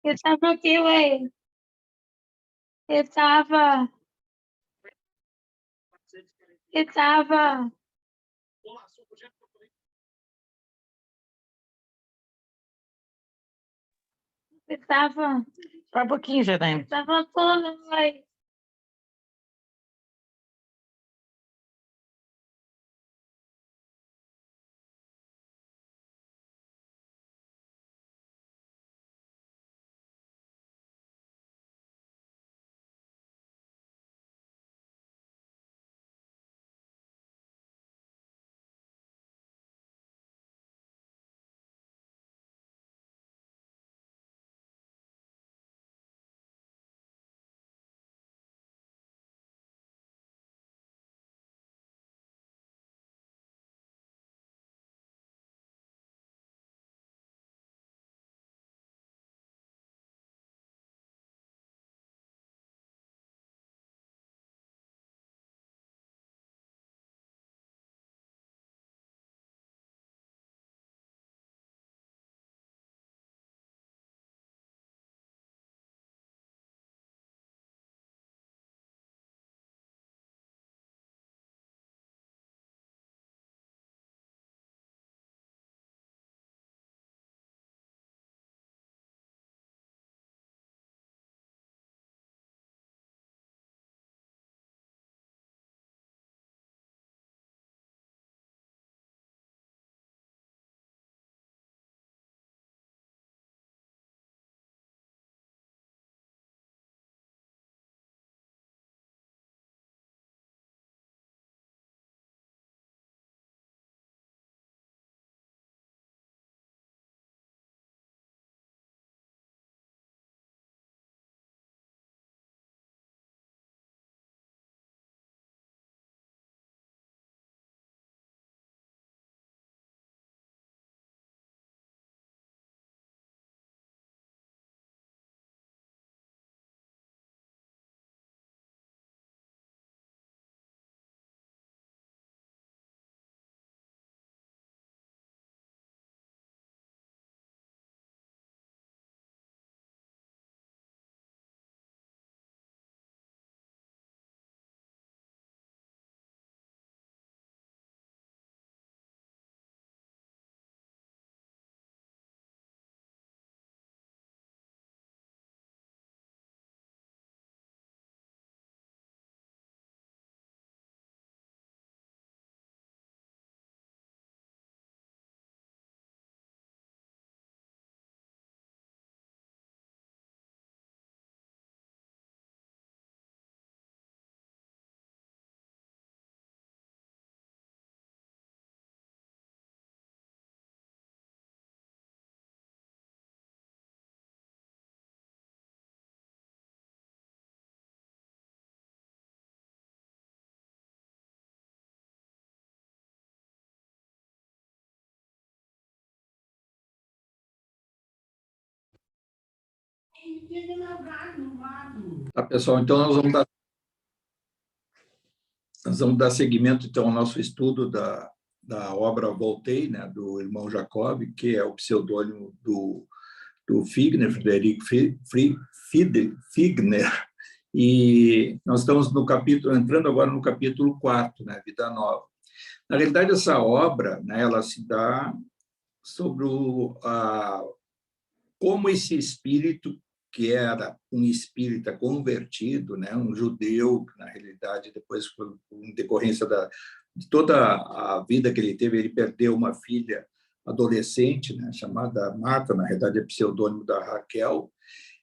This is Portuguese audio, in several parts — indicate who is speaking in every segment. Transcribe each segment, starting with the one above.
Speaker 1: Eu estava aqui, ué. Eu estava. Eu estava. Eu estava.
Speaker 2: Só um pouquinho, Janaína.
Speaker 1: Estava toda, ué.
Speaker 3: Tá, pessoal, então nós vamos dar seguimento então, ao nosso estudo da obra Voltei, né, do irmão Jacob, que é o pseudônimo do Figner, Frederico Figner, e nós estamos no capítulo, entrando agora no capítulo 4, né, Vida Nova. Na realidade, essa obra, né, ela se dá sobre como esse espírito, que era um espírita convertido, né, um judeu, que na realidade depois, em decorrência de toda a vida que ele teve, ele perdeu uma filha adolescente, né, chamada Marta, na realidade é pseudônimo da Raquel,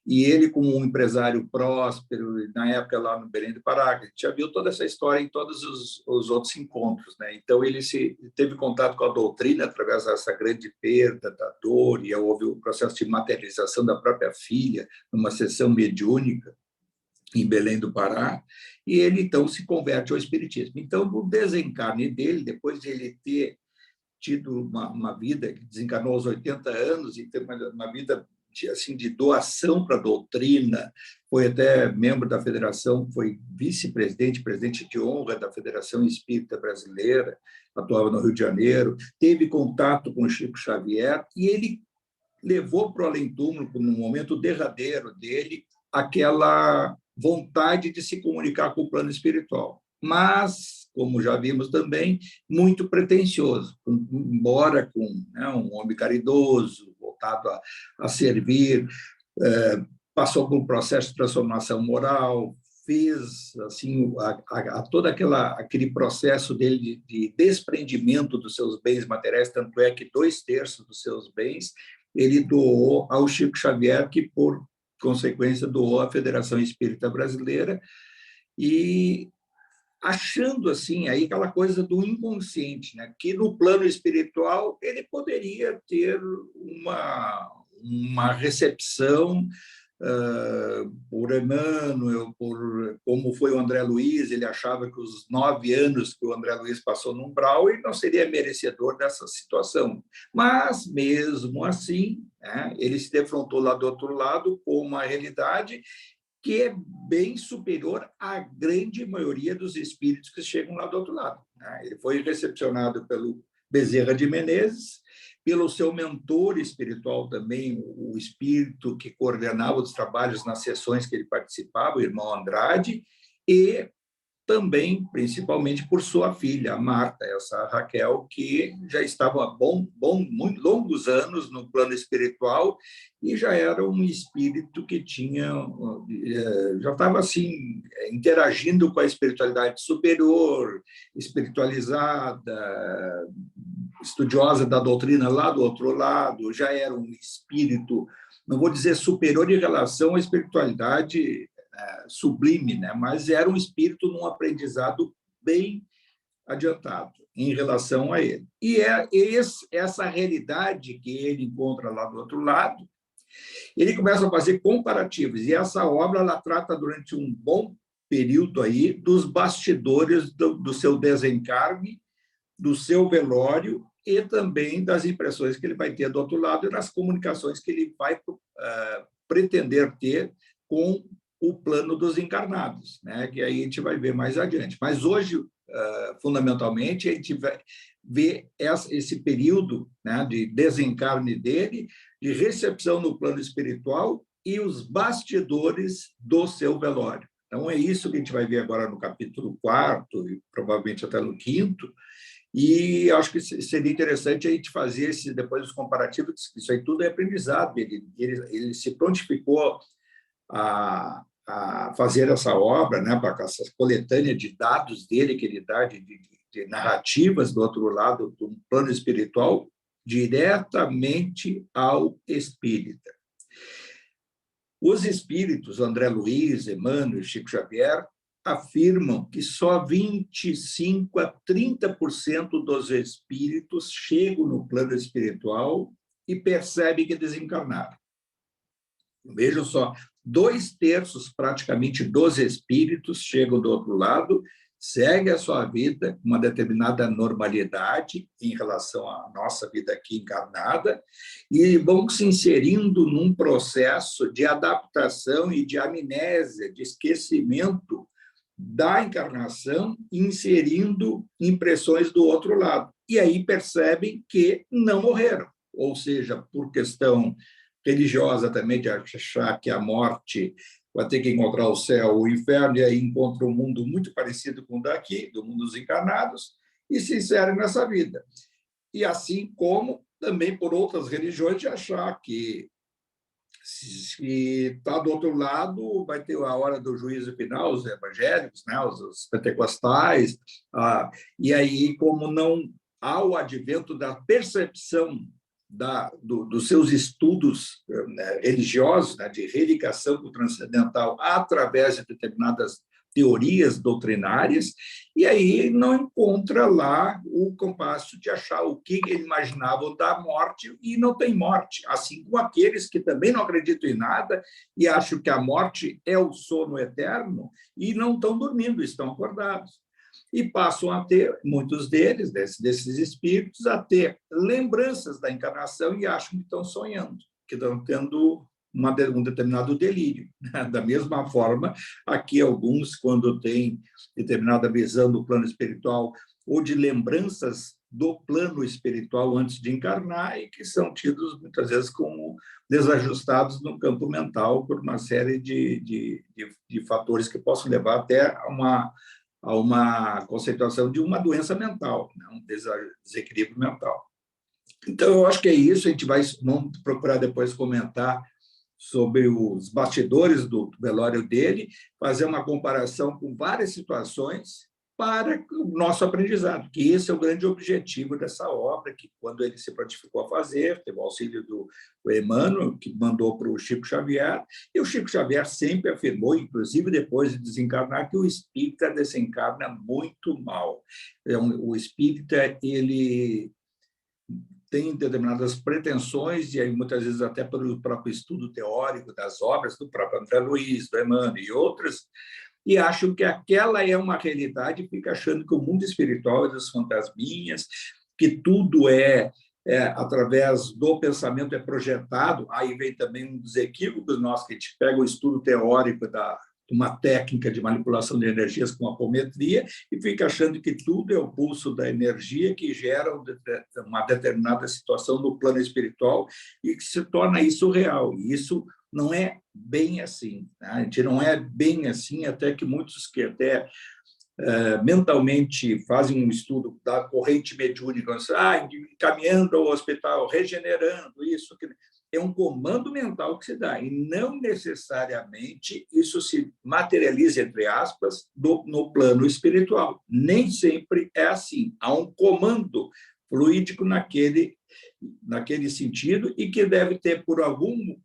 Speaker 3: e ele, como um empresário próspero, na época lá no Belém do Pará, a gente já viu toda essa história em todos os outros encontros, né? Então, ele teve contato com a doutrina através dessa grande perda, da dor, e houve o processo de materialização da própria filha, numa sessão mediúnica, em Belém do Pará, e ele, então, se converte ao espiritismo. Então, no desencarne dele, depois de ele ter tido uma vida, que desencarnou aos 80 anos, e ter uma vida de doação para a doutrina, foi até membro da federação, foi vice-presidente, presidente de honra da Federação Espírita Brasileira, atuava no Rio de Janeiro, teve contato com Chico Xavier, e ele levou para o além-túmulo, no momento derradeiro dele, aquela vontade de se comunicar com o plano espiritual. Mas, como já vimos também, muito pretensioso, embora com, né, um homem caridoso, voltado a servir, passou por um processo de transformação moral, fez assim todo aquele processo dele de desprendimento dos seus bens materiais, tanto é que 2/3 dos seus bens ele doou ao Chico Xavier, que, por consequência, doou à Federação Espírita Brasileira, e achando assim aí aquela coisa do inconsciente, né? Que no plano espiritual ele poderia ter uma recepção por Emmanuel, como foi o André Luiz. Ele achava que os 9 anos que o André Luiz passou no umbral, ele não seria merecedor dessa situação. Mas, mesmo assim, né, ele se defrontou lá do outro lado com uma realidade que é bem superior à grande maioria dos espíritos que chegam lá do outro lado. Ele foi recepcionado pelo Bezerra de Menezes, pelo seu mentor espiritual também, o espírito que coordenava os trabalhos nas sessões que ele participava, o irmão Andrade, e também, principalmente, por sua filha, a Marta, essa Raquel, que já estava há muito longos anos no plano espiritual e já era um espírito que já estava assim, interagindo com a espiritualidade superior, espiritualizada, estudiosa da doutrina lá do outro lado, já era um espírito, não vou dizer superior em relação à espiritualidade sublime, né? Mas era um espírito num aprendizado bem adiantado em relação a ele. E é essa realidade que ele encontra lá do outro lado, ele começa a fazer comparativos, e essa obra ela trata durante um bom período aí dos bastidores do seu desencarne, do seu velório e também das impressões que ele vai ter do outro lado e das comunicações que ele vai pretender ter com o plano dos encarnados, né? Que aí a gente vai ver mais adiante. Mas hoje, fundamentalmente, a gente vai ver esse período, né, de desencarne dele, de recepção no plano espiritual e os bastidores do seu velório. Então, é isso que a gente vai ver agora no capítulo 4 e provavelmente até no 5º, e acho que seria interessante a gente fazer depois os comparativos. Isso aí tudo é aprendizado. Ele se prontificou a fazer essa obra, né, para essa coletânea de dados dele que ele dá, de narrativas do outro lado do plano espiritual, diretamente ao espírita. Os espíritos, André Luiz, Emmanuel e Chico Xavier, afirmam que só 25% a 30% dos espíritos chegam no plano espiritual e percebem que desencarnaram. Vejam só, 2/3 praticamente dos espíritos chegam do outro lado, seguem a sua vida com uma determinada normalidade em relação à nossa vida aqui encarnada e vão se inserindo num processo de adaptação e de amnésia, de esquecimento da encarnação, inserindo impressões do outro lado. E aí percebem que não morreram, ou seja, por questão religiosa também, de achar que a morte vai ter que encontrar o céu ou o inferno, e aí encontra um mundo muito parecido com o daqui, do mundo dos encarnados, e se inserem nessa vida. E assim como também por outras religiões de achar que se está do outro lado, vai ter a hora do juízo final, os evangélicos, né, os pentecostais, e aí, como não há o advento da percepção dos seus estudos, né, religiosos, né, de religação com o transcendental através de determinadas teorias doutrinárias, e aí não encontra lá o compasso de achar o que ele imaginava da morte, e não tem morte, assim como aqueles que também não acreditam em nada e acham que a morte é o sono eterno e não estão dormindo, estão acordados. E passam a ter, muitos deles, desses espíritos, a ter lembranças da encarnação e acham que estão sonhando, que estão tendo um determinado delírio. Da mesma forma, aqui alguns, quando têm determinada visão do plano espiritual, ou de lembranças do plano espiritual antes de encarnar e que são tidos, muitas vezes, como desajustados no campo mental por uma série de fatores que possam levar até a uma conceituação de uma doença mental, né? Um desequilíbrio mental. Então, eu acho que é isso, vamos procurar depois comentar sobre os bastidores do velório dele, fazer uma comparação com várias situações para o nosso aprendizado, que esse é o grande objetivo dessa obra, que quando ele se prontificou a fazer, teve o auxílio do Emmanuel, que mandou para o Chico Xavier, e o Chico Xavier sempre afirmou, inclusive depois de desencarnar, que o espírita desencarna muito mal. O espírita, ele tem determinadas pretensões, e aí muitas vezes até pelo próprio estudo teórico das obras do próprio André Luiz, do Emmanuel e outras, e acham que aquela é uma realidade e fica achando que o mundo espiritual é das fantasminhas, que tudo através do pensamento é projetado. Aí vem também um dos equívocos nossos, que a gente pega o estudo teórico uma técnica de manipulação de energias com apometria e fica achando que tudo é o pulso da energia que gera uma determinada situação no plano espiritual e que se torna isso real. E isso não é bem assim, né? A gente não é bem assim, até que muitos que até mentalmente fazem um estudo da corrente mediúnica, caminhando ao hospital, regenerando, isso, é um comando mental que se dá, e não necessariamente isso se materializa, entre aspas, no plano espiritual. Nem sempre é assim. Há um comando fluídico naquele sentido e que deve ter, por alguma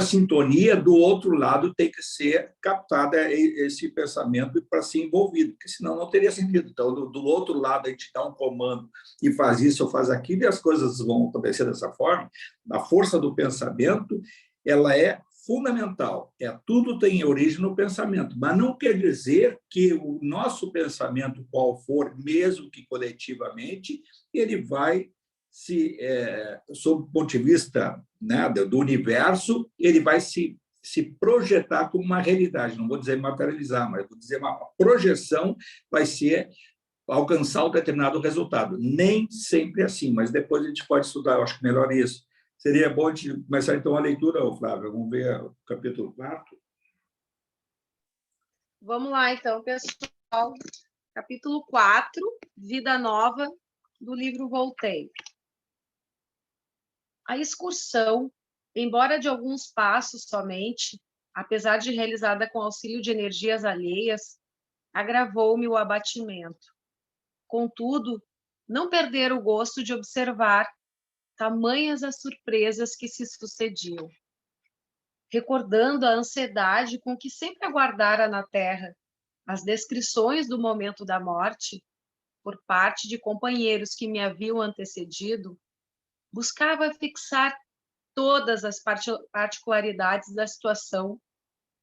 Speaker 3: sintonia do outro lado, tem que ser captada esse pensamento para ser envolvido, porque senão não teria sentido. Então, do outro lado, a gente dá um comando e faz isso ou faz aquilo, e as coisas vão acontecer dessa forma. A força do pensamento, ela é fundamental. Tudo tem origem no pensamento, mas não quer dizer que o nosso pensamento, qual for, mesmo que coletivamente, ele vai sob o ponto de vista, né, do universo, ele vai se projetar como uma realidade. Não vou dizer materializar, mas vou dizer uma projeção vai ser alcançar um determinado resultado. Nem sempre é assim, mas depois a gente pode estudar, eu acho que melhor isso. Seria bom a gente começar, então, a leitura, Flávio. Vamos ver o capítulo 4.
Speaker 1: Vamos lá, então, pessoal. Capítulo 4, Vida Nova, do livro Voltei. A excursão, embora de alguns passos somente, apesar de realizada com auxílio de energias alheias, agravou-me o abatimento. Contudo, não perder o gosto de observar tamanhas as surpresas que se sucediam. Recordando a ansiedade com que sempre aguardara na terra as descrições do momento da morte, por parte de companheiros que me haviam antecedido, buscava fixar todas as particularidades da situação,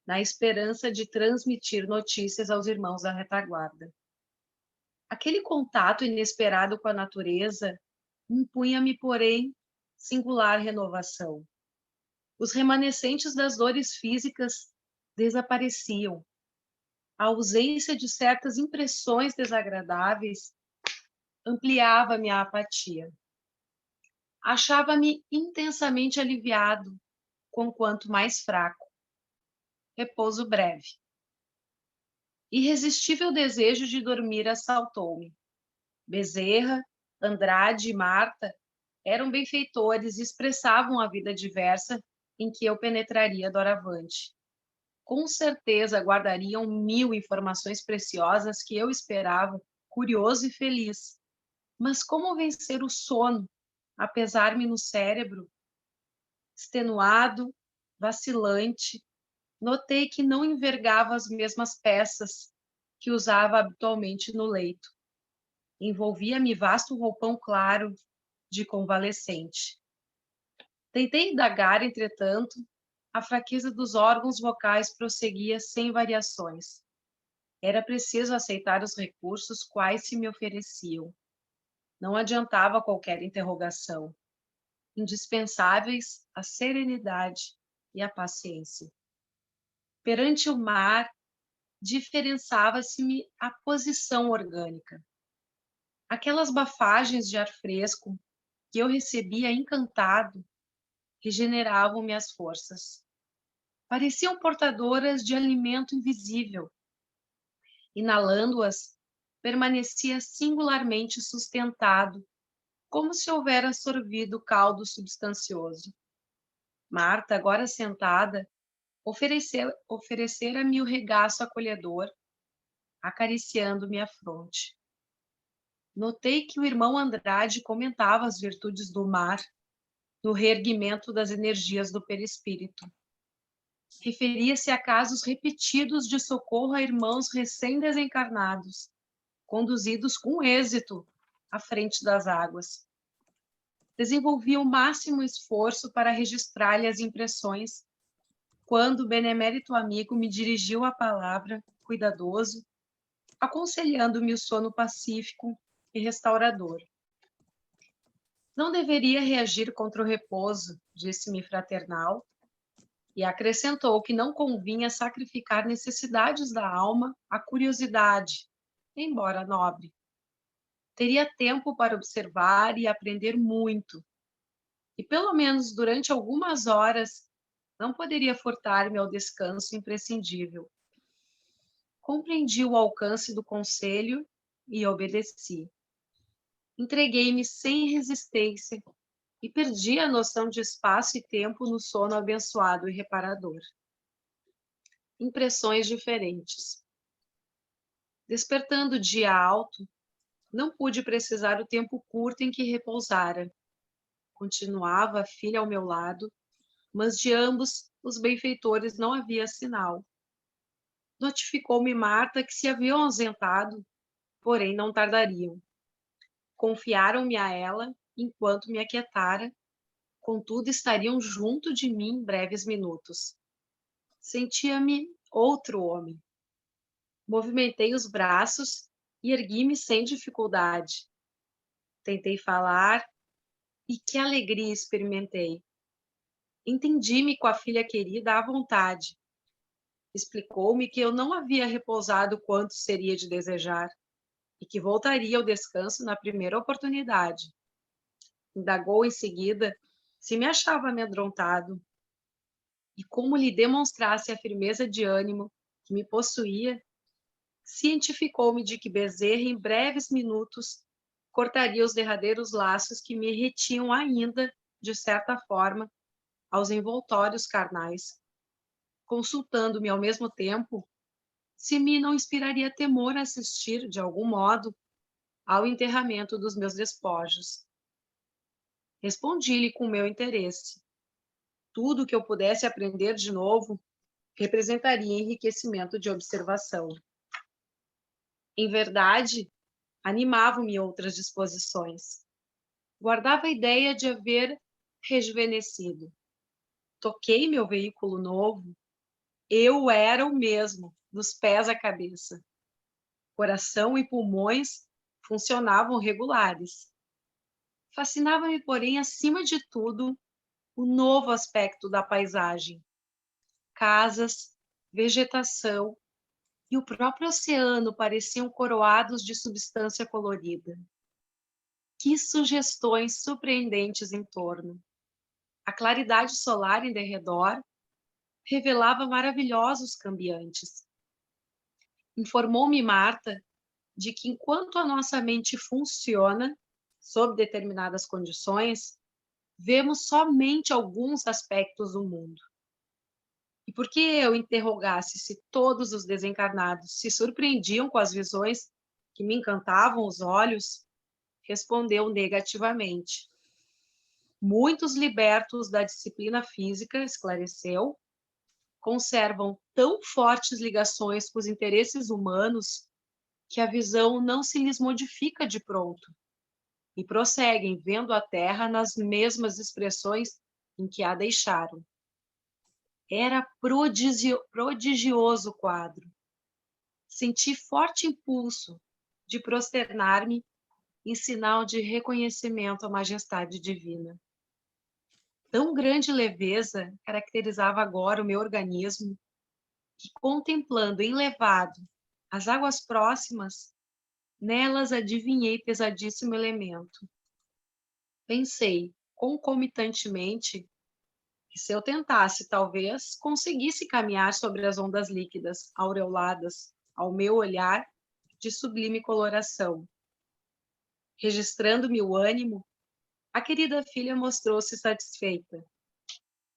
Speaker 1: na esperança de transmitir notícias aos irmãos da retaguarda. Aquele contato inesperado com a natureza impunha-me, porém, singular renovação. Os remanescentes das dores físicas desapareciam. A ausência de certas impressões desagradáveis ampliava minha apatia. Achava-me intensamente aliviado, conquanto mais fraco. Repouso breve. Irresistível desejo de dormir assaltou-me. Bezerra, Andrade e Marta eram benfeitores e expressavam a vida diversa em que eu penetraria doravante. Com certeza guardariam 1000 informações preciosas que eu esperava, curioso e feliz. Mas como vencer o sono, apesar-me no cérebro? Extenuado, vacilante, notei que não envergava as mesmas peças que usava habitualmente no leito. Envolvia-me vasto roupão claro de convalescente. Tentei indagar, entretanto, a fraqueza dos órgãos vocais prosseguia sem variações. Era preciso aceitar os recursos quais se me ofereciam. Não adiantava qualquer interrogação. Indispensáveis a serenidade e a paciência. Perante o mar, diferenciava-se-me a posição orgânica. Aquelas bafagens de ar fresco que eu recebia encantado regeneravam minhas forças. Pareciam portadoras de alimento invisível. Inalando-as, permanecia singularmente sustentado, como se houvera sorvido caldo substancioso. Marta, agora sentada, oferecera-me o regaço acolhedor, acariciando-me a fronte. Notei que o irmão Andrade comentava as virtudes do mar no reerguimento das energias do perispírito. Referia-se a casos repetidos de socorro a irmãos recém-desencarnados, conduzidos com êxito à frente das águas. Desenvolvi o máximo esforço para registrar-lhe as impressões, quando o benemérito amigo me dirigiu a palavra, cuidadoso, aconselhando-me o sono pacífico e restaurador. Não deveria reagir contra o repouso, disse-me fraternal, e acrescentou que não convinha sacrificar necessidades da alma à curiosidade, embora nobre. Teria tempo para observar e aprender muito, e pelo menos durante algumas horas não poderia furtar-me ao descanso imprescindível. Compreendi o alcance do conselho e obedeci. Entreguei-me sem resistência e perdi a noção de espaço e tempo no sono abençoado e reparador. Impressões diferentes. Despertando dia alto, não pude precisar o tempo curto em que repousara. Continuava a filha ao meu lado, mas de ambos os benfeitores não havia sinal. Notificou-me Marta que se haviam ausentado, porém não tardariam. Confiaram-me a ela enquanto me aquietara, contudo estariam junto de mim em breves minutos. Sentia-me outro homem. Movimentei os braços e ergui-me sem dificuldade. Tentei falar e que alegria experimentei. Entendi-me com a filha querida à vontade. Explicou-me que eu não havia repousado quanto seria de desejar e que voltaria ao descanso na primeira oportunidade. Indagou em seguida se me achava amedrontado e como lhe demonstrasse a firmeza de ânimo que me possuía, cientificou-me de que Bezerra, em breves minutos, cortaria os derradeiros laços que me retinham ainda, de certa forma, aos envoltórios carnais, consultando-me ao mesmo tempo se me não inspiraria temor assistir, de algum modo, ao enterramento dos meus despojos. Respondi-lhe com meu interesse. Tudo que eu pudesse aprender de novo representaria enriquecimento de observação. Em verdade, animavam-me outras disposições. Guardava a ideia de haver rejuvenescido. Toquei meu veículo novo. Eu era o mesmo, dos pés à cabeça. Coração e pulmões funcionavam regulares. Fascinava-me, porém, acima de tudo, o novo aspecto da paisagem. Casas, vegetação e o próprio oceano pareciam coroados de substância colorida. Que sugestões surpreendentes em torno! A claridade solar em derredor revelava maravilhosos cambiantes. Informou-me Marta de que enquanto a nossa mente funciona, sob determinadas condições, vemos somente alguns aspectos do mundo. E por que eu interrogasse se todos os desencarnados se surpreendiam com as visões que me encantavam os olhos, respondeu negativamente. Muitos libertos da disciplina física, esclareceu, conservam tão fortes ligações com os interesses humanos que a visão não se lhes modifica de pronto e prosseguem vendo a Terra nas mesmas expressões em que a deixaram. Era prodigioso o quadro. Senti forte impulso de prosternar-me em sinal de reconhecimento à majestade divina. Tão grande leveza caracterizava agora o meu organismo que, contemplando enlevado as águas próximas, nelas adivinhei pesadíssimo elemento. Pensei, concomitantemente, que se eu tentasse, talvez, conseguisse caminhar sobre as ondas líquidas, aureoladas, ao meu olhar, de sublime coloração. Registrando-me o ânimo, a querida filha mostrou-se satisfeita.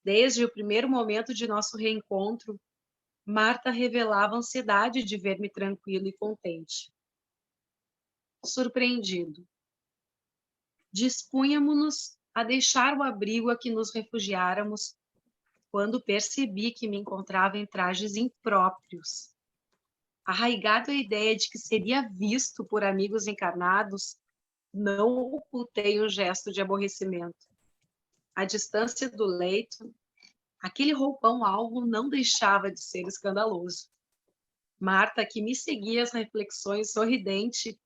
Speaker 1: Desde o primeiro momento de nosso reencontro, Marta revelava ansiedade de ver-me tranquilo e contente. Surpreendido, dispunhamos-nos a deixar o abrigo a que nos refugiáramos, quando percebi que me encontrava em trajes impróprios. Arraigado à ideia de que seria visto por amigos encarnados, não ocultei um gesto de aborrecimento. À distância do leito, aquele roupão alvo não deixava de ser escandaloso. Marta, que me seguia as reflexões sorridente,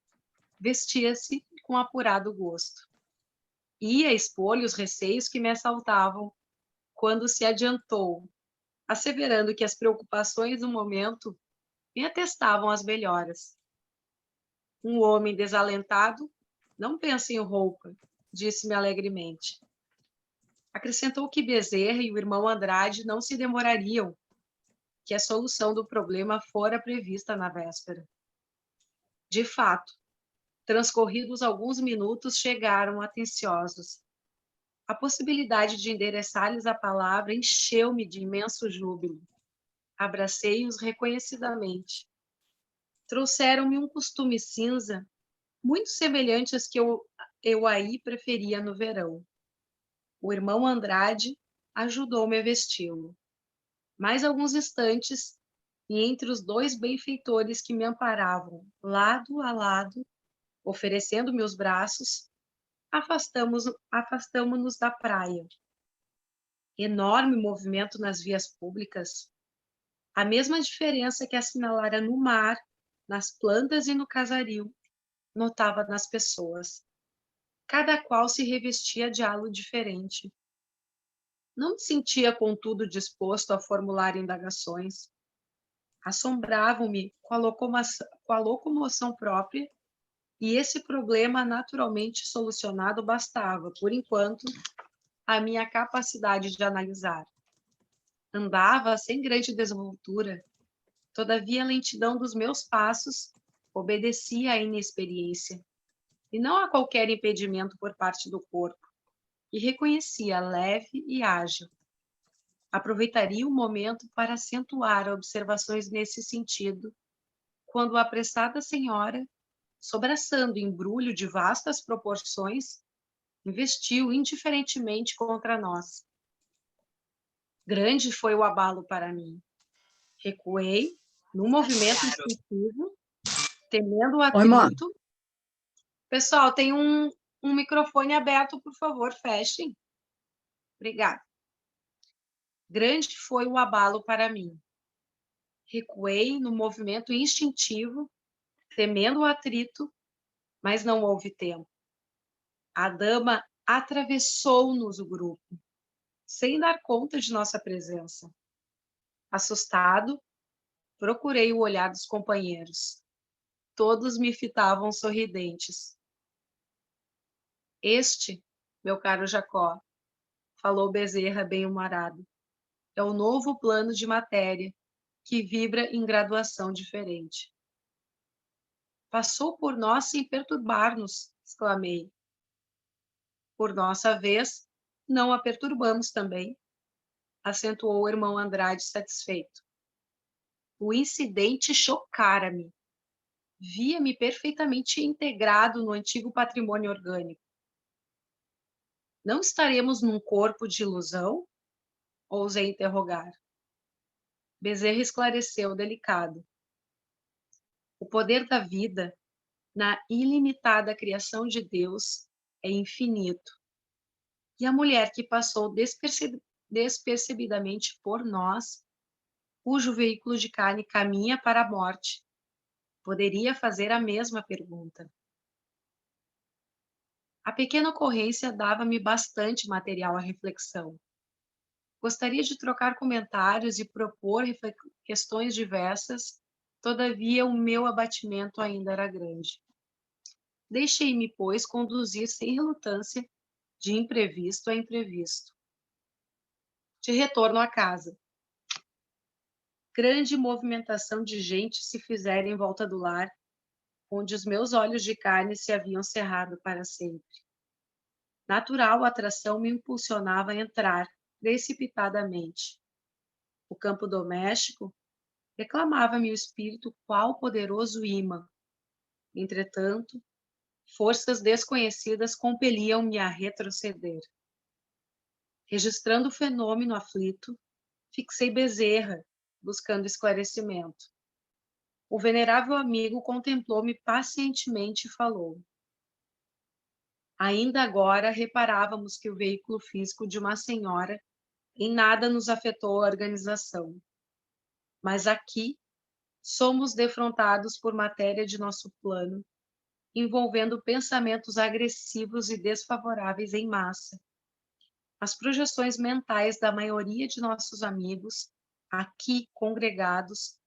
Speaker 1: vestia-se com apurado gosto. Ia expor-lhe os receios que me assaltavam, quando se adiantou, asseverando que as preocupações do momento me atestavam as melhoras. Um homem desalentado não pensa em roupa, disse-me alegremente. Acrescentou que Bezerra e o irmão Andrade não se demorariam, que a solução do problema fora prevista na véspera. De fato, transcorridos alguns minutos, chegaram atenciosos. A possibilidade de endereçar-lhes a palavra encheu-me de imenso júbilo. Abracei-os reconhecidamente. Trouxeram-me um costume cinza, muito semelhante às que eu aí preferia no verão. O irmão Andrade ajudou-me a vesti-lo. Mais alguns instantes, e entre os dois benfeitores que me amparavam, lado a lado, oferecendo-me os braços, afastamo-nos da praia. Enorme movimento nas vias públicas. A mesma diferença que assinalara no mar, nas plantas e no casario, notava nas pessoas. Cada qual se revestia de halo diferente. Não me sentia, contudo, disposto a formular indagações. Assombravam-me com a locomoção própria, e esse problema naturalmente solucionado bastava, por enquanto, a minha capacidade de analisar. Andava sem grande desenvoltura, todavia a lentidão dos meus passos obedecia à inexperiência, e não a qualquer impedimento por parte do corpo, que reconhecia leve e ágil. Aproveitaria o momento para acentuar observações nesse sentido, quando a apressada senhora, sobraçando embrulho de vastas proporções, investiu indiferentemente contra nós. Grande foi o abalo para mim. Recuei, num movimento instintivo, temendo o atrito. Pessoal, tem um microfone aberto, por favor, fechem. Obrigada. Grande foi o abalo para mim. Recuei no movimento instintivo, temendo o atrito, mas não houve tempo. A dama atravessou-nos o grupo, sem dar conta de nossa presença. Assustado, procurei o olhar dos companheiros. Todos me fitavam sorridentes. Este, meu caro Jacó, falou Bezerra bem-humorado, é o novo plano de matéria que vibra em graduação diferente. Passou por nós sem perturbar-nos, exclamei. Por nossa vez, não a perturbamos também, acentuou o irmão Andrade satisfeito. O incidente chocara-me. Via-me perfeitamente integrado no antigo patrimônio orgânico. Não estaremos num corpo de ilusão? Ousei interrogar. Bezerra esclareceu, delicado. O poder da vida, na ilimitada criação de Deus, é infinito. E a mulher que passou despercebidamente por nós, cujo veículo de carne caminha para a morte, poderia fazer a mesma pergunta. A pequena ocorrência dava-me bastante material à reflexão. Gostaria de trocar comentários e propor questões diversas, todavia o meu abatimento ainda era grande. Deixei-me, pois, conduzir sem relutância, de imprevisto a imprevisto. De retorno à casa. Grande movimentação de gente se fizera em volta do lar, onde os meus olhos de carne se haviam cerrado para sempre. Natural atração me impulsionava a entrar precipitadamente. O campo doméstico reclamava-me o espírito qual poderoso imã. Entretanto, forças desconhecidas compeliam-me a retroceder. Registrando o fenômeno aflito, fixei Bezerra, buscando esclarecimento. O venerável amigo contemplou-me pacientemente e falou. Ainda agora reparávamos que o veículo físico de uma senhora em nada nos afetou a organização. Mas aqui somos defrontados por matéria de nosso plano, envolvendo pensamentos agressivos e desfavoráveis em massa. As projeções mentais da maioria de nossos amigos, aqui congregados,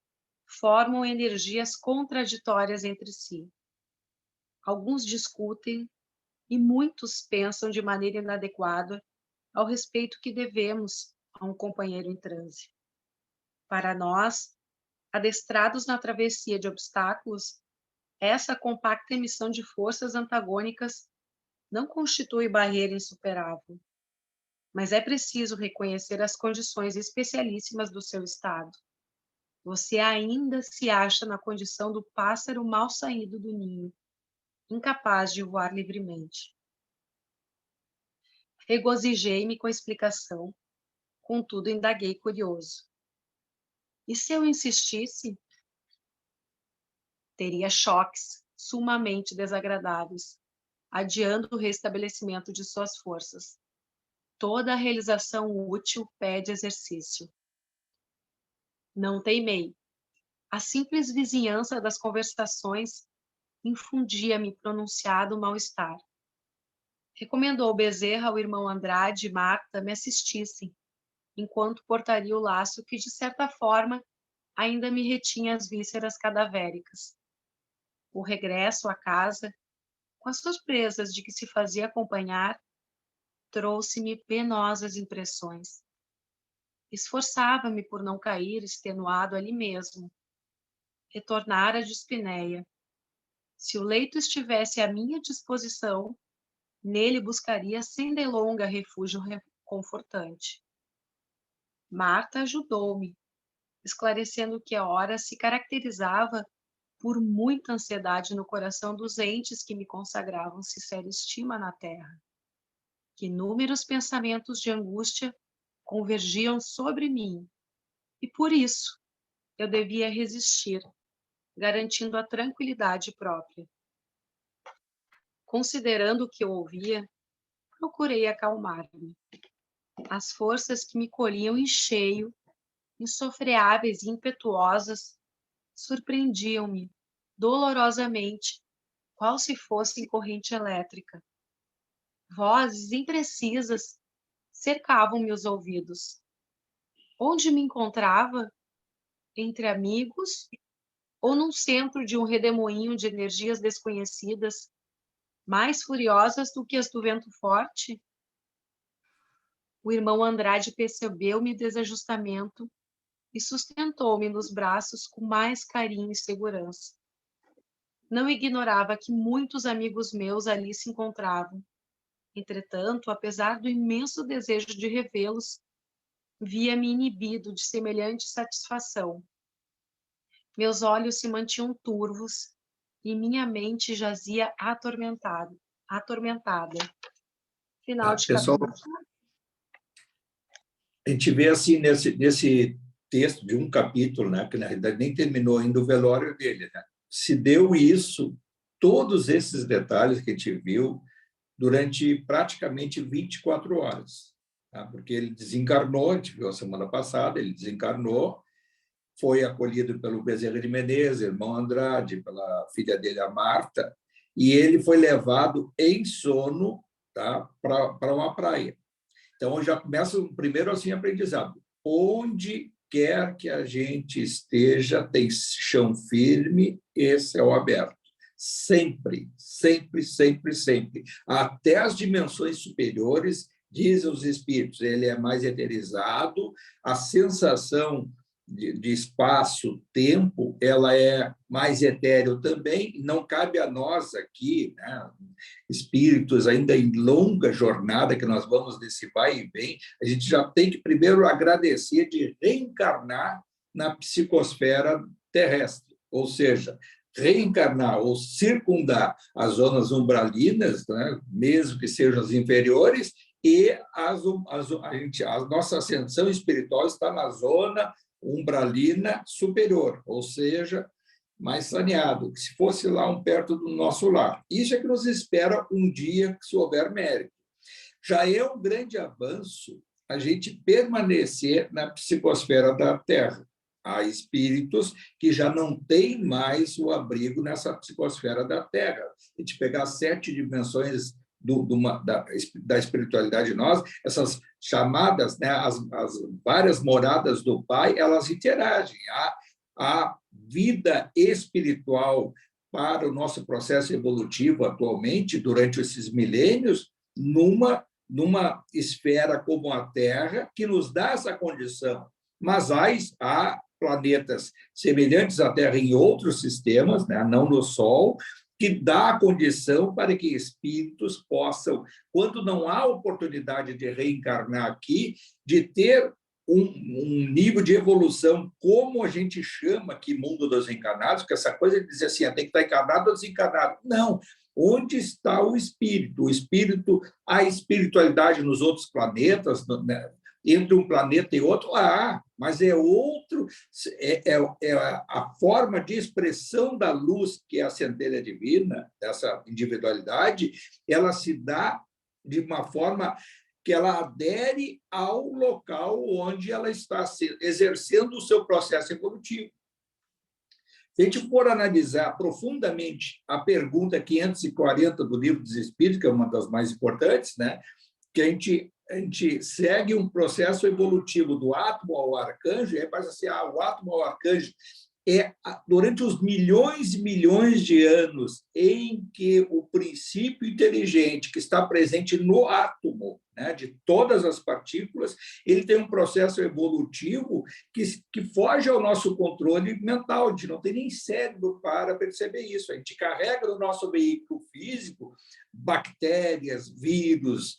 Speaker 1: formam energias contraditórias entre si. Alguns discutem e muitos pensam de maneira inadequada ao respeito que devemos a um companheiro em transe. Para nós, adestrados na travessia de obstáculos, essa compacta emissão de forças antagônicas não constitui barreira insuperável, mas é preciso reconhecer as condições especialíssimas do seu estado. Você ainda se acha na condição do pássaro mal saído do ninho, incapaz de voar livremente. Regozijei-me com a explicação, contudo indaguei curioso. E se eu insistisse? Teria choques sumamente desagradáveis, adiando o restabelecimento de suas forças. Toda a realização útil pede exercício. Não teimei. A simples vizinhança das conversações infundia-me pronunciado mal-estar. Recomendou Bezerra ao irmão Andrade e Marta me assistissem, enquanto portaria o laço que, de certa forma, ainda me retinha as vísceras cadavéricas. O regresso à casa, com as surpresas de que se fazia acompanhar, trouxe-me penosas impressões. Esforçava-me por não cair extenuado ali mesmo. Retornara de Espinéia. Se o leito estivesse à minha disposição, nele buscaria sem delonga refúgio confortante. Marta ajudou-me, esclarecendo que a hora se caracterizava por muita ansiedade no coração dos entes que me consagravam sincera estima na terra, que inúmeros pensamentos de angústia convergiam sobre mim, e por isso eu devia resistir, garantindo a tranquilidade própria. Considerando o que eu ouvia, procurei acalmar-me. As forças que me colhiam em cheio, insofreáveis e impetuosas, surpreendiam-me dolorosamente, qual se fosse em corrente elétrica. Vozes imprecisas cercavam-me os ouvidos. Onde me encontrava? Entre amigos? Ou num centro de um redemoinho de energias desconhecidas, mais furiosas do que as do vento forte? O irmão Andrade percebeu-me desajustamento e sustentou-me nos braços com mais carinho e segurança. Não ignorava que muitos amigos meus ali se encontravam. Entretanto, apesar do imenso desejo de revê-los, via-me inibido de semelhante satisfação. Meus olhos se mantinham turvos e minha mente jazia atormentada. Final de
Speaker 3: Pessoal,
Speaker 1: capítulo.
Speaker 3: a gente vê assim nesse texto de um capítulo, né, que na realidade nem terminou ainda o velório dele, né? Se deu isso, todos esses detalhes que a gente viu durante praticamente 24 horas, tá? Porque ele desencarnou, a gente viu a semana passada, ele desencarnou, foi acolhido pelo Bezerra de Menezes, irmão Andrade, pela filha dele, a Marta, e ele foi levado em sono, tá, para uma praia. Então, já começa o primeiro assim aprendizado. Onde quer que a gente esteja, tem chão firme e céu aberto. Sempre, sempre, sempre, sempre. Até as dimensões superiores, dizem os espíritos, ele é mais eterizado, a sensação de espaço, tempo, ela é mais etéreo também, não cabe a nós aqui, né, espíritos ainda em longa jornada, que nós vamos desse vai e vem, a gente já tem que primeiro agradecer de reencarnar na psicosfera terrestre, ou seja, reencarnar ou circundar as zonas umbralinas, né, mesmo que sejam as inferiores, e a nossa ascensão espiritual está na zona umbralina superior, ou seja, mais saneado, que se fosse lá perto do nosso lar. Isso é que nos espera um dia, se houver mérito. Já é um grande avanço a gente permanecer na psicosfera da Terra. Há espíritos que já não têm mais o abrigo nessa psicosfera da Terra. A gente pegar 7 dimensões da espiritualidade de nós, essas chamadas, né, as várias moradas do Pai, elas interagem. A vida espiritual para o nosso processo evolutivo atualmente, durante esses milênios, numa esfera como a Terra, que nos dá essa condição. Mas há planetas semelhantes à Terra em outros sistemas, né, não no Sol, que dá a condição para que espíritos possam, quando não há oportunidade de reencarnar aqui, de ter um nível de evolução, como a gente chama aqui mundo dos encarnados, que essa coisa de dizer assim, tem que estar encarnado ou desencarnado. Não. Onde está o espírito? O espírito, a espiritualidade nos outros planetas, né? Entre um planeta e outro, mas é outro, é a forma de expressão da luz, que é a centelha divina, essa individualidade, ela se dá de uma forma que ela adere ao local onde ela está exercendo o seu processo evolutivo. Se a gente for analisar profundamente a pergunta 540 do Livro dos Espíritos, que é uma das mais importantes, né, que a gente segue um processo evolutivo do átomo ao arcanjo, e aí passa assim, o átomo ao arcanjo durante os milhões e milhões de anos em que o princípio inteligente que está presente no átomo, né, de todas as partículas, ele tem um processo evolutivo que foge ao nosso controle mental. A gente não tem nem cérebro para perceber isso. A gente carrega no nosso veículo físico bactérias, vírus,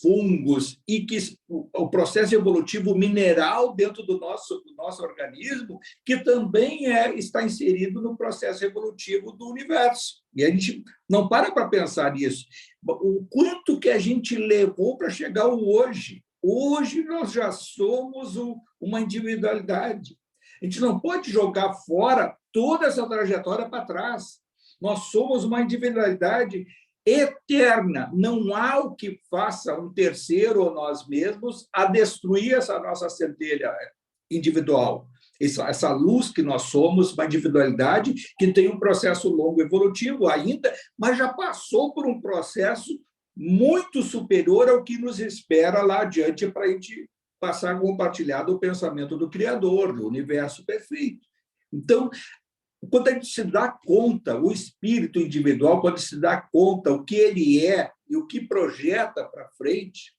Speaker 3: fungos, e que o processo evolutivo mineral dentro do nosso organismo, que também está inserido no processo evolutivo do universo. E a gente não para pensar nisso. O quanto que a gente levou para chegar ao hoje. Hoje nós já somos uma individualidade. A gente não pode jogar fora toda essa trajetória para trás. Nós somos uma individualidade eterna. Não há o que faça um terceiro ou nós mesmos a destruir essa nossa centelha individual. Essa luz que nós somos, uma individualidade que tem um processo longo evolutivo ainda, mas já passou por um processo muito superior ao que nos espera lá adiante para a gente passar a compartilhar do pensamento do Criador, do universo perfeito. Então, quando a gente se dá conta, o espírito individual, quando se dá conta o que ele é e o que projeta para frente,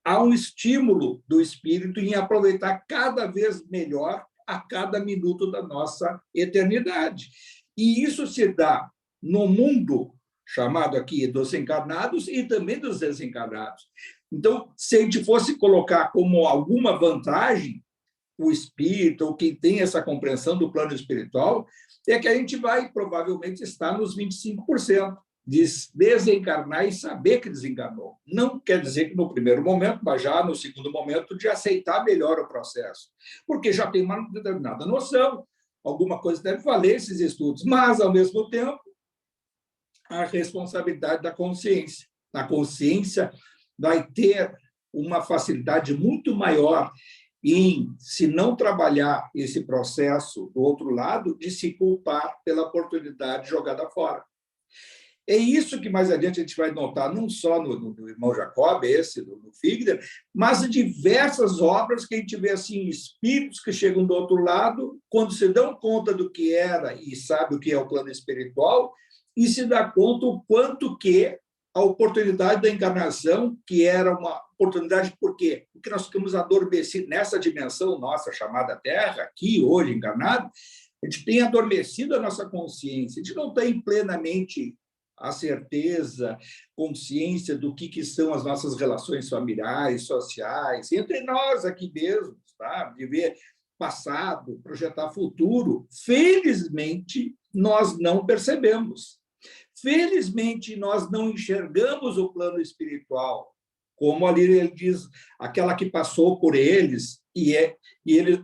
Speaker 3: há um estímulo do espírito em aproveitar cada vez melhor a cada minuto da nossa eternidade. E isso se dá no mundo chamado aqui dos encarnados e também dos desencarnados. Então, se a gente fosse colocar como alguma vantagem o espírito, ou quem tem essa compreensão do plano espiritual, é que a gente vai provavelmente estar nos 25%. De desencarnar e saber que desencarnou. Não quer dizer que no primeiro momento, mas já no segundo momento, de aceitar melhor o processo, porque já tem uma determinada noção, alguma coisa deve valer esses estudos, mas, ao mesmo tempo, a responsabilidade da consciência. A consciência vai ter uma facilidade muito maior em, se não trabalhar esse processo do outro lado, de se culpar pela oportunidade jogada fora. É isso que mais adiante a gente vai notar, não só no irmão Jacob, no Figner, mas em diversas obras que a gente vê assim, espíritos que chegam do outro lado, quando se dão conta do que era e sabe o que é o plano espiritual, e se dá conta o quanto que a oportunidade da encarnação, que era uma oportunidade, por quê? Porque nós ficamos adormecidos nessa dimensão nossa, chamada Terra, aqui, hoje, encarnado, a gente tem adormecido a nossa consciência, a gente não tem plenamente a certeza, consciência do que são as nossas relações familiares, sociais, entre nós aqui mesmos, tá? De ver passado, projetar futuro. Felizmente, nós não percebemos. Felizmente, nós não enxergamos o plano espiritual, como ali ele diz, aquela que passou por eles,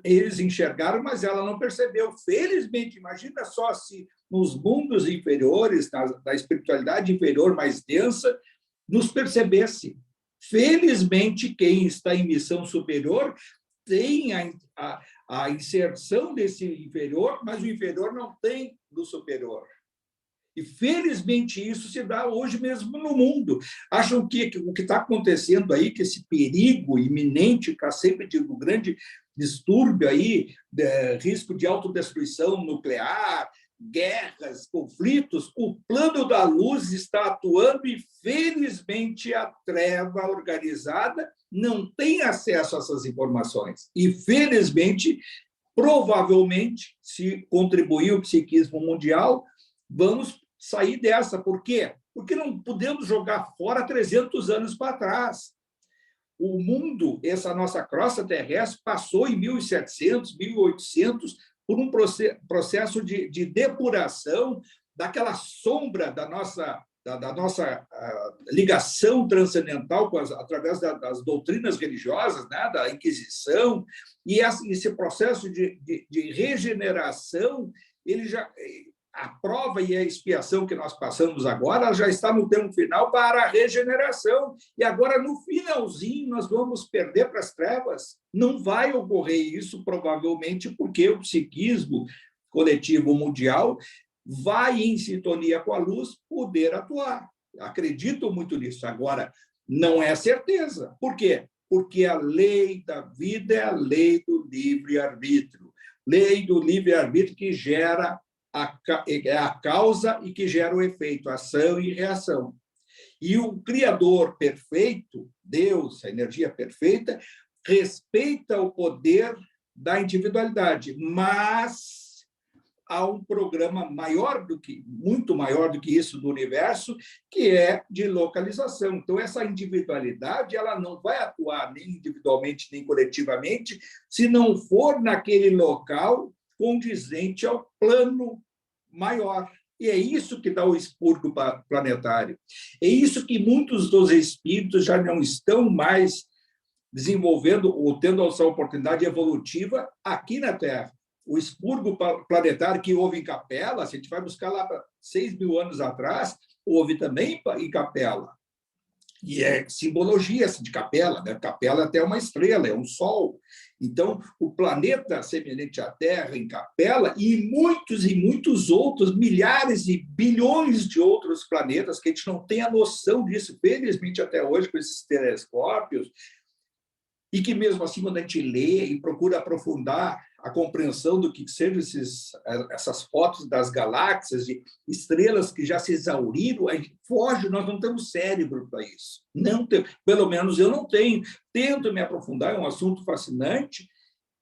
Speaker 3: eles enxergaram, mas ela não percebeu. Felizmente, imagina só se nos mundos inferiores, na espiritualidade inferior mais densa, nos percebesse. Felizmente, quem está em missão superior tem a inserção desse inferior, mas o inferior não tem do superior. E, felizmente, isso se dá hoje mesmo no mundo. Acham que o que está acontecendo aí, que esse perigo iminente, está sempre de um grande distúrbio aí, risco de autodestruição nuclear, guerras, conflitos, o plano da luz está atuando e, felizmente, a treva organizada não tem acesso a essas informações. E, felizmente, provavelmente, se contribuir o psiquismo mundial, vamos sair dessa. Por quê? Porque não podemos jogar fora 300 anos para trás. O mundo, essa nossa crosta terrestre, passou em 1700, 1800, por um processo de depuração daquela sombra da nossa ligação transcendental através das doutrinas religiosas, né, da Inquisição, e esse processo de regeneração, a prova e a expiação que nós passamos agora já está no termo final para a regeneração. E agora, no finalzinho, nós vamos perder para as trevas. Não vai ocorrer isso, provavelmente, porque o psiquismo coletivo mundial vai, em sintonia com a luz, poder atuar. Acredito muito nisso. Agora, não é certeza. Por quê? Porque a lei da vida é a lei do livre-arbítrio. Lei do livre-arbítrio que gera a causa e que gera o efeito, ação e reação. E o Criador perfeito, Deus, a energia perfeita, respeita o poder da individualidade, mas há um programa muito maior do que isso do universo, que é de localização. Então, essa individualidade ela não vai atuar nem individualmente, nem coletivamente, se não for naquele local condizente ao plano maior. E é isso que dá o expurgo planetário. É isso que muitos dos espíritos já não estão mais desenvolvendo ou tendo essa oportunidade evolutiva aqui na Terra. O expurgo planetário que houve em Capela, se a gente vai buscar lá para 6.000 anos atrás, houve também em Capela. E é simbologia de Capela, né? Capela é até uma estrela, é um sol. Então, o planeta semelhante à Terra em Capela e muitos outros, milhares e bilhões de outros planetas que a gente não tem a noção disso, felizmente até hoje com esses telescópios, e que mesmo assim, quando a gente lê e procura aprofundar a compreensão do que sejam essas fotos das galáxias, de estrelas que já se exauriram, a gente foge, nós não temos cérebro para isso. Não tem, pelo menos eu não tenho. Tento me aprofundar, é um assunto fascinante,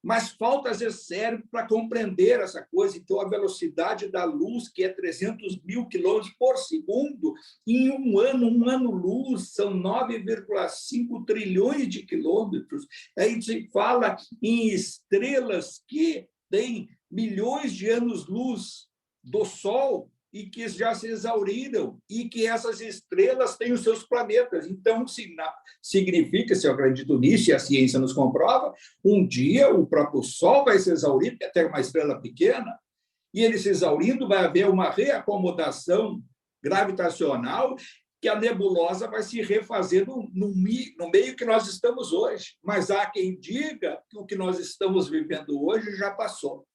Speaker 3: mas falta, às vezes, cérebro para compreender essa coisa. Então, a velocidade da luz, que é 300.000 quilômetros por segundo, em um ano-luz, são 9,5 trilhões de quilômetros. Aí se fala em estrelas que têm milhões de anos-luz do Sol e que já se exauriram, e que essas estrelas têm os seus planetas. Então, significa, se eu acredito nisso, e a ciência nos comprova, um dia o próprio Sol vai se exaurir, porque até uma estrela pequena, e ele se exaurindo, vai haver uma reacomodação gravitacional, que a nebulosa vai se refazer no meio que nós estamos hoje. Mas há quem diga que o que nós estamos vivendo hoje já passou.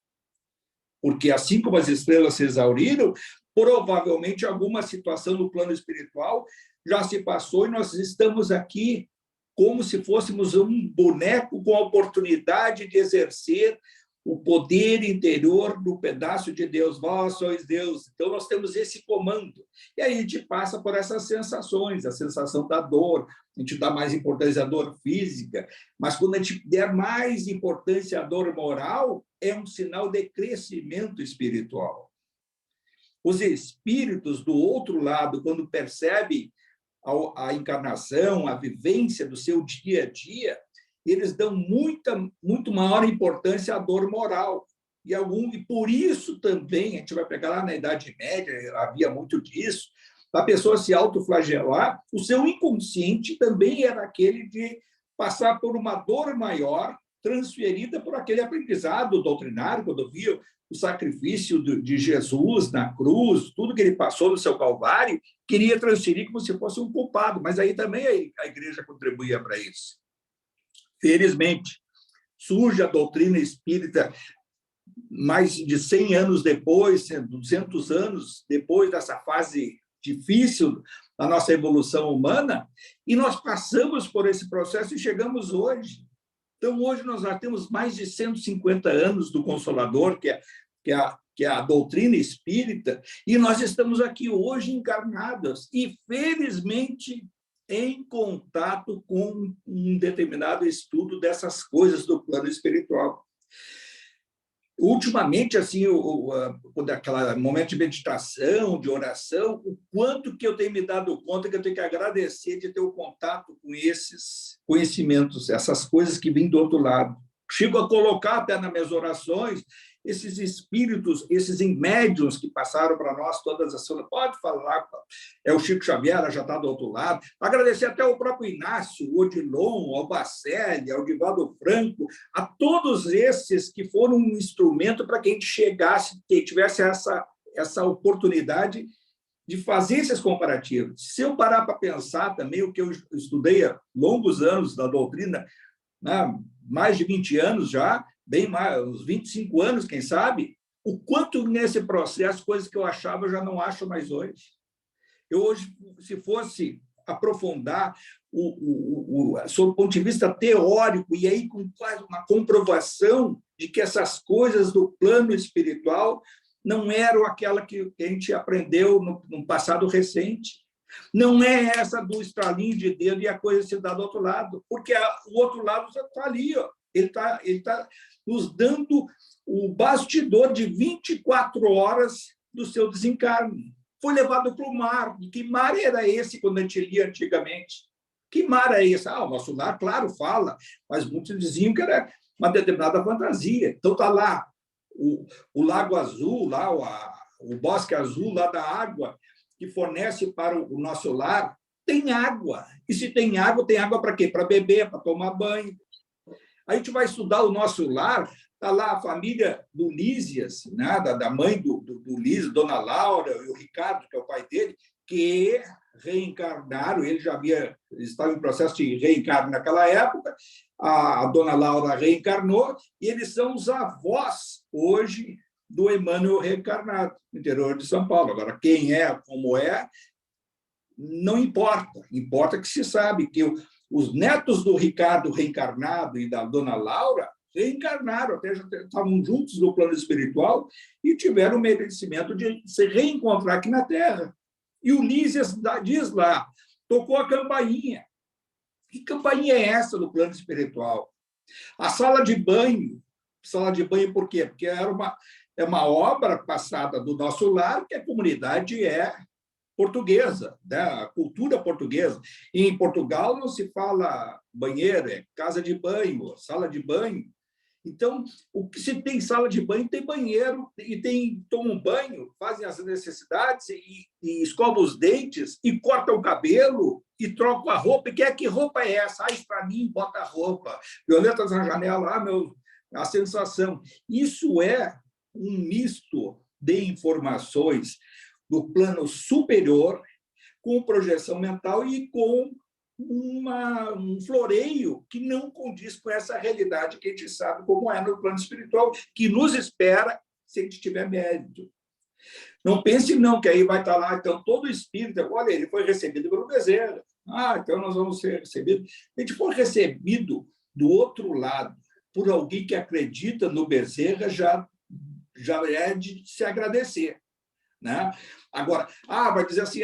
Speaker 3: Porque, assim como as estrelas se exauriram, provavelmente alguma situação no plano espiritual já se passou e nós estamos aqui como se fôssemos um boneco com a oportunidade de exercer o poder interior do pedaço de Deus. Vós sois Deus. Então, nós temos esse comando. E aí a gente passa por essas sensações, a sensação da dor, a gente dá mais importância à dor física, mas quando a gente der mais importância à dor moral, é um sinal de crescimento espiritual. Os espíritos do outro lado, quando percebem a encarnação, a vivência do seu dia a dia, eles dão muito maior importância à dor moral. E por isso também, a gente vai pegar lá na Idade Média, havia muito disso, a pessoa se autoflagelar, o seu inconsciente também era aquele de passar por uma dor maior, transferida por aquele aprendizado doutrinário, quando via o sacrifício de Jesus na cruz, tudo que ele passou no seu Calvário, queria transferir como se fosse um culpado, mas aí também a igreja contribuía para isso. Felizmente, surge a doutrina espírita mais de 100 anos depois, 200 anos depois dessa fase difícil da nossa evolução humana, e nós passamos por esse processo e chegamos hoje. Então, hoje nós já temos mais de 150 anos do Consolador, que é a doutrina espírita, e nós estamos aqui hoje encarnados, e felizmente em contato com um determinado estudo dessas coisas do plano espiritual. Ultimamente, assim, quando aquele momento de meditação, de oração, o quanto que eu tenho me dado conta que eu tenho que agradecer de ter o contato com esses conhecimentos, essas coisas que vêm do outro lado. Chego a colocar até nas minhas orações esses espíritos, esses médiuns que passaram para nós todas as semanas. Pode falar, é o Chico Xavier, já está do outro lado. Agradecer até ao próprio Inácio, o Odilon, ao Bacelli, ao Divaldo Franco, a todos esses que foram um instrumento para que a gente chegasse, que tivesse essa oportunidade de fazer esses comparativos. Se eu parar para pensar também, o que eu estudei há longos anos da doutrina, né, mais de 20 anos já, bem mais, uns 25 anos, quem sabe, o quanto nesse processo, coisas que eu achava, eu já não acho mais hoje. Eu hoje, se fosse aprofundar sob o ponto de vista teórico, e aí com quase uma comprovação de que essas coisas do plano espiritual não eram aquela que a gente aprendeu no passado recente. Não é essa do estralinho de dedo e a coisa se dá do outro lado, porque o outro lado já está ali, ó. Ele tá nos dando o bastidor de 24 horas do seu desencarne. Foi levado para o mar. E que mar era esse quando a gente lia antigamente? Que mar é esse? O nosso lar, claro, fala, mas muitos diziam que era uma determinada fantasia. Então está lá o Lago Azul, lá o Bosque Azul, lá da água, que fornece para o nosso lar, tem água. E se tem água para quê? Para beber, para tomar banho. A gente vai estudar o nosso lar, está lá a família do Lísias, né? da mãe do Lísias, Dona Laura, e o Ricardo, que é o pai dele, que reencarnaram, ele estava em processo de reencarno naquela época, a Dona Laura reencarnou, e eles são os avós, hoje, do Emmanuel reencarnado, no interior de São Paulo. Agora, quem é, como é, não importa. Importa que se sabe que os netos do Ricardo reencarnado e da Dona Laura reencarnaram, até já estavam juntos no plano espiritual e tiveram o merecimento de se reencontrar aqui na Terra. E o Lísias diz lá, tocou a campainha. Que campainha é essa no plano espiritual? A sala de banho por quê? Porque é uma obra passada do nosso lar, que a comunidade é portuguesa, né? A cultura portuguesa. E em Portugal não se fala banheiro, é casa de banho, sala de banho. Então, se tem sala de banho, tem banheiro, e tomam banho, fazem as necessidades, e escovam os dentes, e cortam o cabelo, e trocam a roupa. E que roupa é essa? Para mim, bota a roupa. Violetas na janela, a sensação. Isso é um misto de informações do plano superior, com projeção mental e com um floreio que não condiz com essa realidade que a gente sabe como é no plano espiritual, que nos espera se a gente tiver mérito. Não pense, não, que aí vai estar lá, então, todo espírito, olha, ele foi recebido pelo Bezerra. Então nós vamos ser recebidos. A gente for recebido do outro lado por alguém que acredita no Bezerra, já é de se agradecer. Né? Agora, vai dizer assim,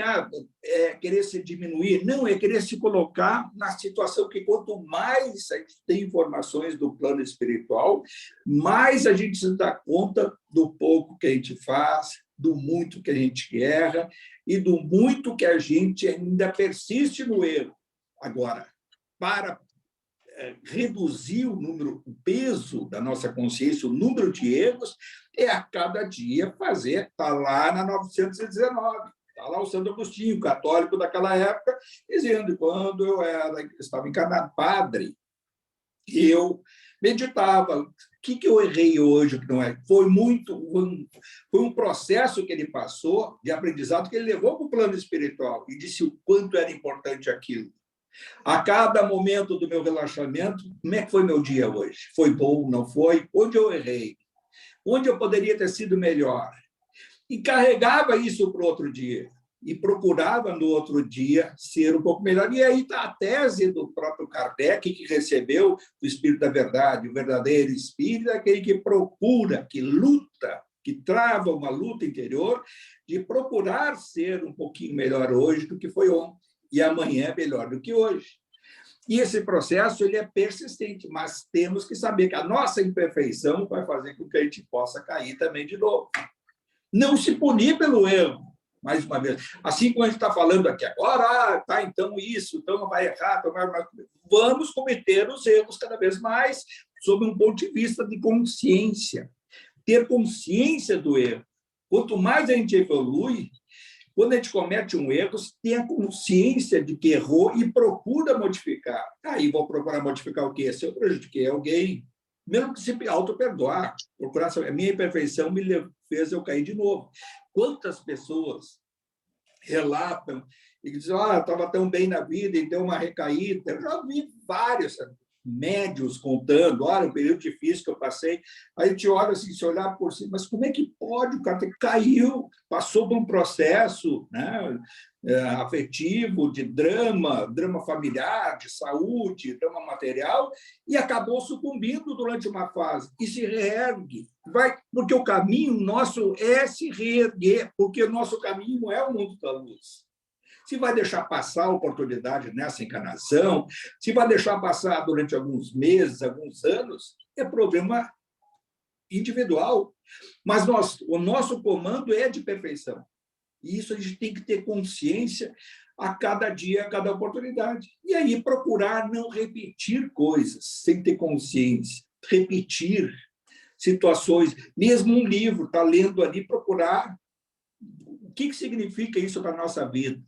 Speaker 3: é querer se diminuir. Não, é querer se colocar na situação que quanto mais a gente tem informações do plano espiritual, mais a gente se dá conta do pouco que a gente faz, do muito que a gente erra e do muito que a gente ainda persiste no erro. Agora, para reduzir o peso da nossa consciência, o número de erros, é a cada dia fazer, está lá na 919, está lá o Santo Agostinho, católico daquela época, dizendo que quando eu estava encarnado padre, eu meditava, o que eu errei hoje, que não é? Foi um processo que ele passou de aprendizado que ele levou para o plano espiritual e disse o quanto era importante aquilo. A cada momento do meu relaxamento, como é que foi meu dia hoje? Foi bom, não foi? Onde eu errei? Onde eu poderia ter sido melhor? E carregava isso para o outro dia. E procurava, no outro dia, ser um pouco melhor. E aí está a tese do próprio Kardec, que recebeu o Espírito da Verdade. O verdadeiro Espírito é aquele que procura, que luta, que trava uma luta interior de procurar ser um pouquinho melhor hoje do que foi ontem. E amanhã é melhor do que hoje. E esse processo ele é persistente, mas temos que saber que a nossa imperfeição vai fazer com que a gente possa cair também de novo. Não se punir pelo erro, mais uma vez. Assim como a gente está falando aqui agora, então isso, então vai errar, vamos cometer os erros cada vez mais sob um ponto de vista de consciência. Ter consciência do erro. Quanto mais a gente evolui, quando a gente comete um erro, tem a consciência de que errou e procura modificar. Aí vou procurar modificar o quê? Se eu prejudiquei alguém, mesmo que se auto-perdoar, procurar saber, a minha imperfeição me fez eu cair de novo. Quantas pessoas relatam e dizem, estava tão bem na vida e deu uma recaída. Eu já vi vários médios contando, olha, um período difícil que eu passei. Aí a gente olha assim, se olhar por cima, mas como é que pode? O cara caiu, passou por um processo, né, afetivo, de drama familiar, de saúde, drama material, e acabou sucumbindo durante uma fase. E se reergue. Porque o caminho nosso é se reerguer, porque o nosso caminho é o mundo da luz. Se vai deixar passar a oportunidade nessa encarnação, se vai deixar passar durante alguns meses, alguns anos, é problema individual. Mas o nosso comando é de perfeição. E isso a gente tem que ter consciência a cada dia, a cada oportunidade. E aí procurar não repetir coisas sem ter consciência. Repetir situações. Mesmo um livro, está lendo ali, procurar o que significa isso para a nossa vida.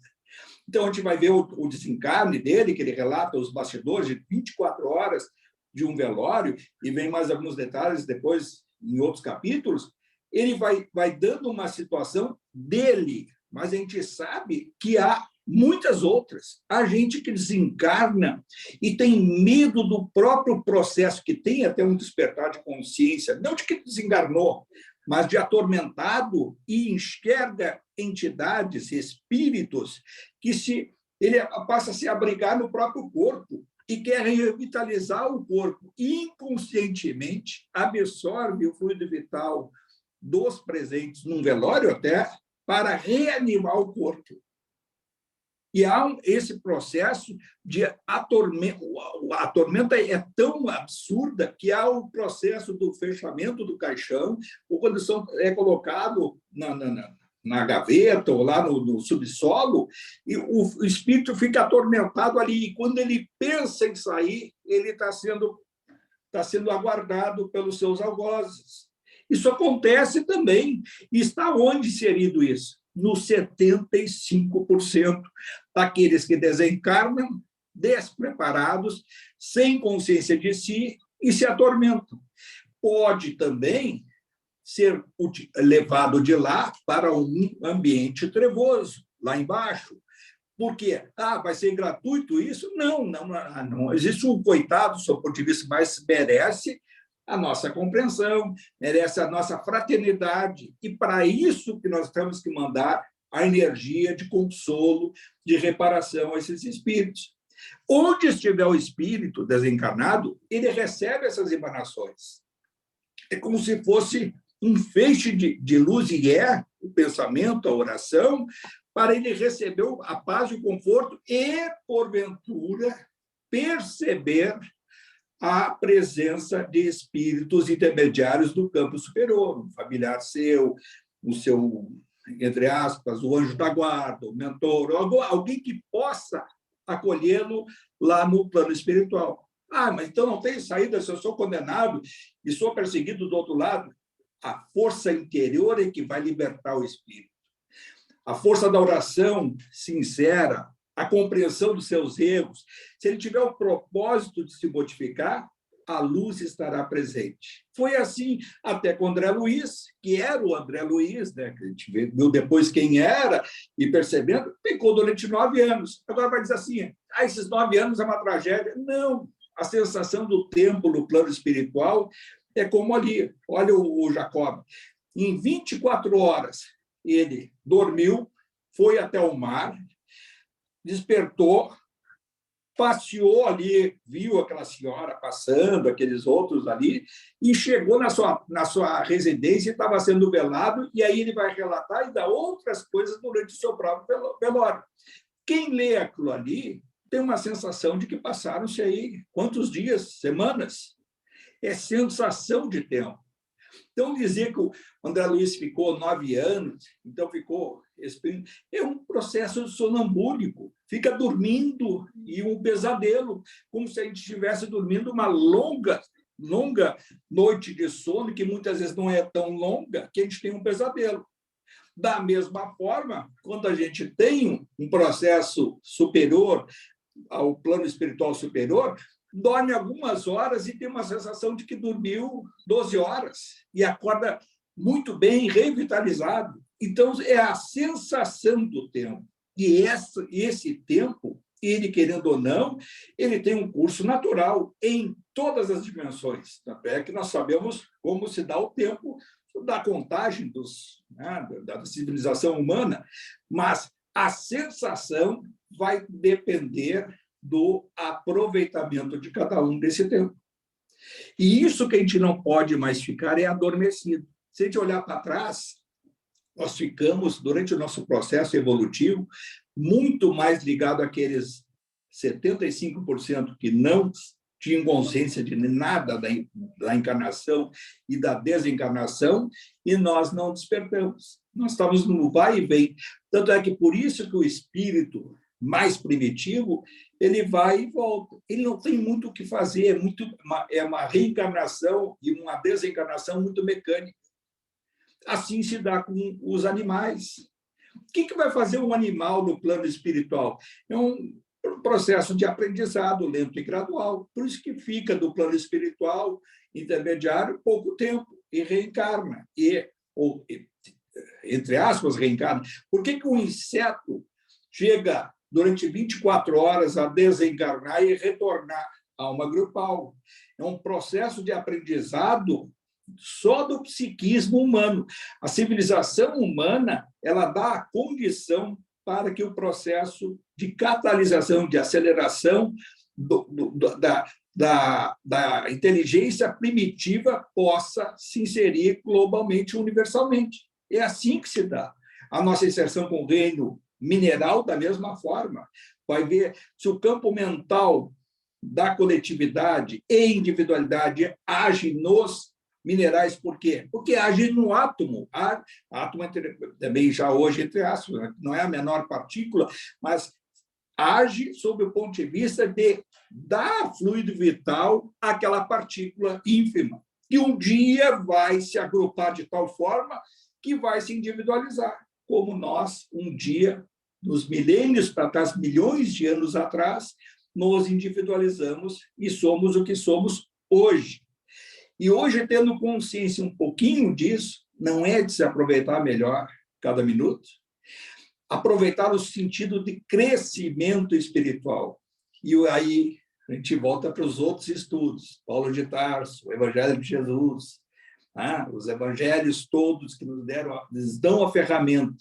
Speaker 3: Então, a gente vai ver o desencarne dele, que ele relata os bastidores de 24 horas de um velório, e vem mais alguns detalhes depois em outros capítulos. Ele vai dando uma situação dele, mas a gente sabe que há muitas outras. Há gente que desencarna e tem medo do próprio processo, que tem até um despertar de consciência, não de que desencarnou, mas de atormentado, e enxerga entidades, espíritos, que ele passa a se abrigar no próprio corpo e quer revitalizar o corpo. Inconscientemente, absorve o fluido vital dos presentes, num velório até, para reanimar o corpo. E há esse processo de atormento. A tormenta é tão absurda que há o processo do fechamento do caixão, ou quando é colocado na gaveta ou lá no subsolo, e o espírito fica atormentado ali. E quando ele pensa em sair, ele está sendo aguardado pelos seus algozes. Isso acontece também. E está onde inserido isso? Nos 75% daqueles que desencarnam, despreparados, sem consciência de si e se atormentam. Pode também ser levado de lá para um ambiente trevoso, lá embaixo. Por quê? Vai ser gratuito isso? Não. Existe um coitado, do seu ponto de vista, mas merece a nossa compreensão, merece a nossa fraternidade. E para isso que nós temos que mandar a energia de consolo, de reparação a esses espíritos. Onde estiver o espírito desencarnado, ele recebe essas emanações. É como se fosse um feixe de luz, e é o pensamento, a oração, para ele receber a paz e o conforto e, porventura, perceber a presença de espíritos intermediários do campo superior, um familiar seu, o seu, entre aspas, o anjo da guarda, o mentor, alguém que possa acolhê-lo lá no plano espiritual. Ah, mas então não tem saída se eu sou condenado e sou perseguido do outro lado? A força interior é que vai libertar o espírito. A força da oração sincera, a compreensão dos seus erros. Se ele tiver o propósito de se modificar, a luz estará presente. Foi assim até com André Luiz, que era o André Luiz, né? Que a gente viu depois quem era, e percebendo, ficou durante 9 anos. Agora vai dizer assim, esses 9 anos é uma tragédia. Não, a sensação do tempo no plano espiritual é como ali. Olha o Jacob. Em 24 horas, ele dormiu, foi até o mar, despertou, passeou ali, viu aquela senhora passando, aqueles outros ali, e chegou na sua residência, estava sendo velado, e aí ele vai relatar e dar outras coisas durante o seu próprio velório. Quem lê aquilo ali tem uma sensação de que passaram-se aí quantos dias, semanas? É sensação de tempo. Então, dizer que o André Luiz ficou 9 anos, então ficou... É um processo sonambúlico. Fica dormindo e um pesadelo, como se a gente estivesse dormindo uma longa noite de sono, que muitas vezes não é tão longa, que a gente tem um pesadelo. Da mesma forma, quando a gente tem um processo superior, ao plano espiritual superior, dorme algumas horas e tem uma sensação de que dormiu 12 horas e acorda muito bem, revitalizado. Então, é a sensação do tempo. E esse tempo, ele, querendo ou não, ele tem um curso natural em todas as dimensões. Tanto é que nós sabemos como se dá o tempo da contagem da civilização humana, mas a sensação vai depender do aproveitamento de cada um desse tempo. E isso que a gente não pode mais ficar é adormecido. Se a gente olhar para trás, nós ficamos, durante o nosso processo evolutivo, muito mais ligado àqueles 75% que não tinham consciência de nada da encarnação e da desencarnação, e nós não despertamos. Nós estamos no vai e vem. Tanto é que por isso que o espírito mais primitivo, ele vai e volta. Ele não tem muito o que fazer, é uma reencarnação e uma desencarnação muito mecânica. Assim se dá com os animais. O que vai fazer um animal no plano espiritual? É um processo de aprendizado lento e gradual. Por isso que fica do plano espiritual intermediário pouco tempo e reencarna. Ou, entre aspas, reencarna. Por que um inseto chega durante 24 horas a desencarnar e retornar a uma grupal? É um processo de aprendizado só do psiquismo humano. A civilização humana, ela dá a condição para que o processo de catalisação, de aceleração da inteligência primitiva possa se inserir globalmente, universalmente. É assim que se dá. A nossa inserção com o reino mineral, da mesma forma. Vai ver se o campo mental da coletividade e individualidade age nos minerais. Por quê? Porque age no átomo. Átomo também já hoje, entre aspas, não é a menor partícula, mas age sob o ponto de vista de dar fluido vital àquela partícula ínfima, que um dia vai se agrupar de tal forma que vai se individualizar, como nós, um dia, nos milênios para trás, milhões de anos atrás, nos individualizamos e somos o que somos hoje. E hoje, tendo consciência um pouquinho disso, não é de se aproveitar melhor cada minuto, aproveitar o sentido de crescimento espiritual. E aí a gente volta para os outros estudos, Paulo de Tarso, o Evangelho de Jesus, os evangelhos todos que nos dão a ferramenta.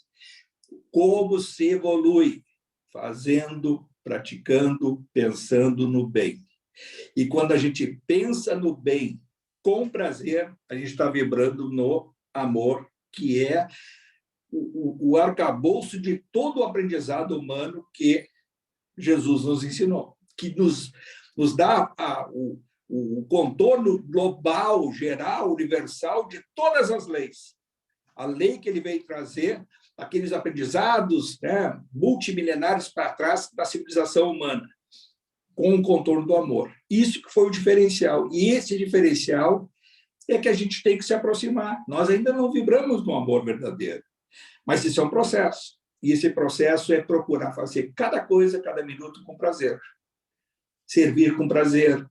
Speaker 3: Como se evolui? Fazendo, praticando, pensando no bem. E quando a gente pensa no bem com prazer, a gente está vibrando no amor, que é o arcabouço de todo o aprendizado humano que Jesus nos ensinou, que nos dá o contorno global, geral, universal de todas as leis. A lei que ele veio trazer, aqueles aprendizados, né, multimilenares para trás da civilização humana, com o contorno do amor. Isso que foi o diferencial. E esse diferencial é que a gente tem que se aproximar. Nós ainda não vibramos no amor verdadeiro, mas isso é um processo. E esse processo é procurar fazer cada coisa, cada minuto com prazer. Servir com prazer.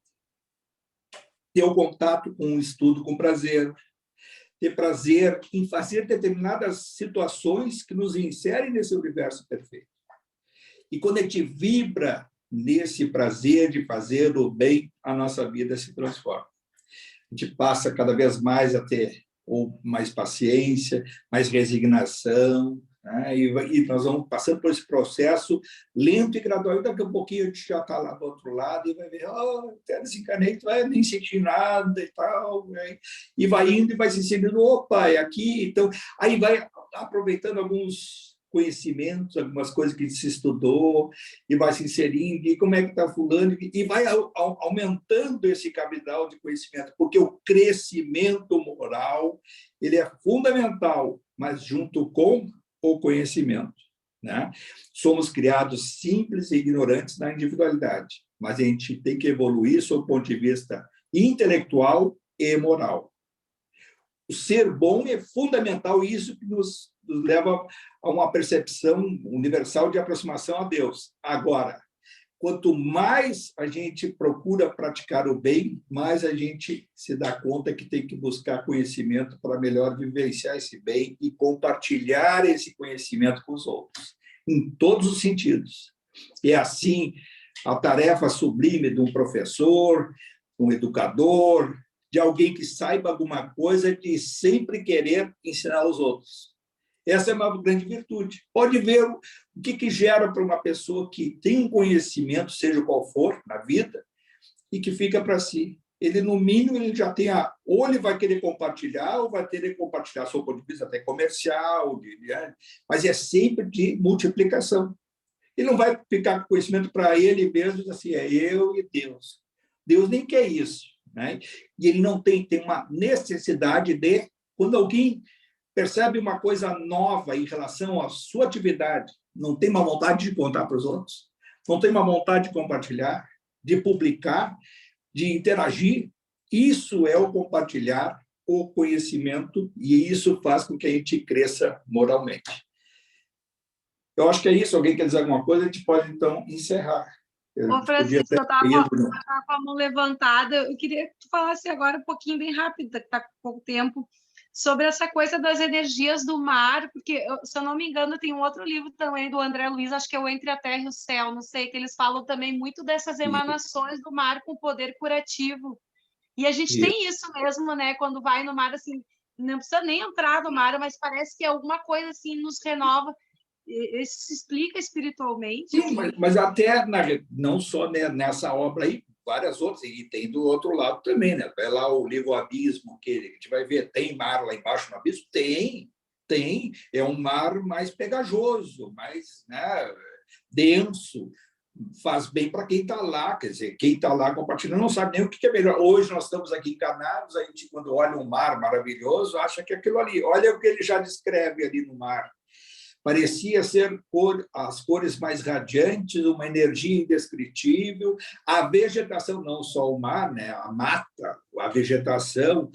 Speaker 3: Ter o contato com o estudo com prazer. Ter prazer em fazer determinadas situações que nos inserem nesse universo perfeito. E quando a gente vibra nesse prazer de fazer o bem, a nossa vida se transforma. A gente passa cada vez mais a ter mais paciência, mais resignação, né? E nós vamos passando por esse processo lento e gradual. E daqui a pouquinho a gente já está lá do outro lado e vai ver, até desencanei, tu vai nem sentir nada e tal, né? E vai indo e vai se sentindo, opa, é aqui. Então, aí vai aproveitando alguns conhecimentos, algumas coisas que se estudou, e vai se inserindo, e como é que está fulano, e vai aumentando esse cabedal de conhecimento, porque o crescimento moral ele é fundamental, mas junto com o conhecimento, né? Somos criados simples e ignorantes na individualidade, mas a gente tem que evoluir sob o ponto de vista intelectual e moral. O ser bom é fundamental, e isso que nos leva a uma percepção universal de aproximação a Deus. Agora, quanto mais a gente procura praticar o bem, mais a gente se dá conta que tem que buscar conhecimento para melhor vivenciar esse bem e compartilhar esse conhecimento com os outros, em todos os sentidos. E assim, a tarefa sublime de um professor, um educador, de alguém que saiba alguma coisa, de sempre querer ensinar aos outros. Essa é uma grande virtude. Pode ver o que gera para uma pessoa que tem um conhecimento, seja qual for, na vida, e que fica para si. Ele, no mínimo, ele já tem ou ele vai querer compartilhar, ou vai querer compartilhar, sob o ponto de vista até comercial, mas é sempre de multiplicação. Ele não vai ficar com conhecimento para ele mesmo, assim, é eu e Deus. Deus nem quer isso, né? E ele não tem uma necessidade de, quando alguém percebe uma coisa nova em relação à sua atividade, não tem uma vontade de contar para os outros, não tem uma vontade de compartilhar, de publicar, de interagir. Isso é o compartilhar o conhecimento, e isso faz com que a gente cresça moralmente. Eu acho que é isso. Alguém quer dizer alguma coisa? A gente pode, então, encerrar.
Speaker 1: Ô, Francisco, eu estava com a mão levantada. Eu queria que tu falasse agora um pouquinho, bem rápido, que está com pouco tempo, sobre essa coisa das energias do mar, porque, se eu não me engano, tem um outro livro também do André Luiz, acho que é o Entre a Terra e o Céu, não sei, que eles falam também muito dessas emanações do mar com poder curativo. E a gente tem isso mesmo, né? Quando vai no mar, assim, não precisa nem entrar no mar, mas parece que alguma coisa assim nos renova. Isso se explica espiritualmente?
Speaker 3: Sim, mas até não só nessa obra aí, várias outras, e tem do outro lado também, né? Vai lá o livro Abismo, que a gente vai ver, tem mar lá embaixo no abismo? Tem, é um mar mais pegajoso, mais, né, denso, faz bem para quem está lá, quer dizer, quem está lá compartilhando não sabe nem o que é melhor. Hoje nós estamos aqui encarnados, a gente, quando olha um mar maravilhoso, acha que é aquilo ali, olha o que ele já descreve ali no mar. Parecia ser as cores mais radiantes, uma energia indescritível, a vegetação, não só o mar, né? A mata, a vegetação,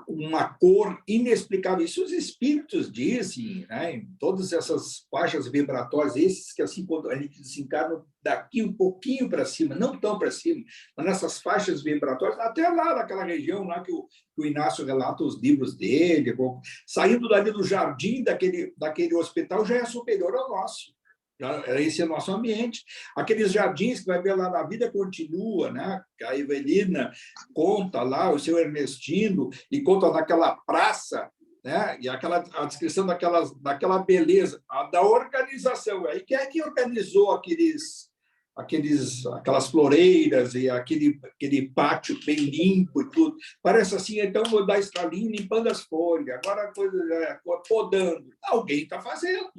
Speaker 3: uma cor inexplicável. Isso os espíritos dizem, né? Em todas essas faixas vibratórias, esses que, assim, quando a gente desencarna daqui um pouquinho para cima, não tão para cima, mas nessas faixas vibratórias, até lá naquela região lá que o Inácio relata os livros dele, saindo dali do jardim daquele hospital, já é superior ao nosso. Esse é o nosso ambiente. Aqueles jardins que vai ver lá na Vida Continua, né? Que a Evelina conta lá, o seu Ernestino, e conta daquela praça, né? E a descrição daquela beleza, da organização. Aí, quem é que organizou aquelas floreiras e aquele pátio bem limpo e tudo? Parece assim, então vou dar estralinho limpando as folhas, agora a coisa podando. Alguém está fazendo.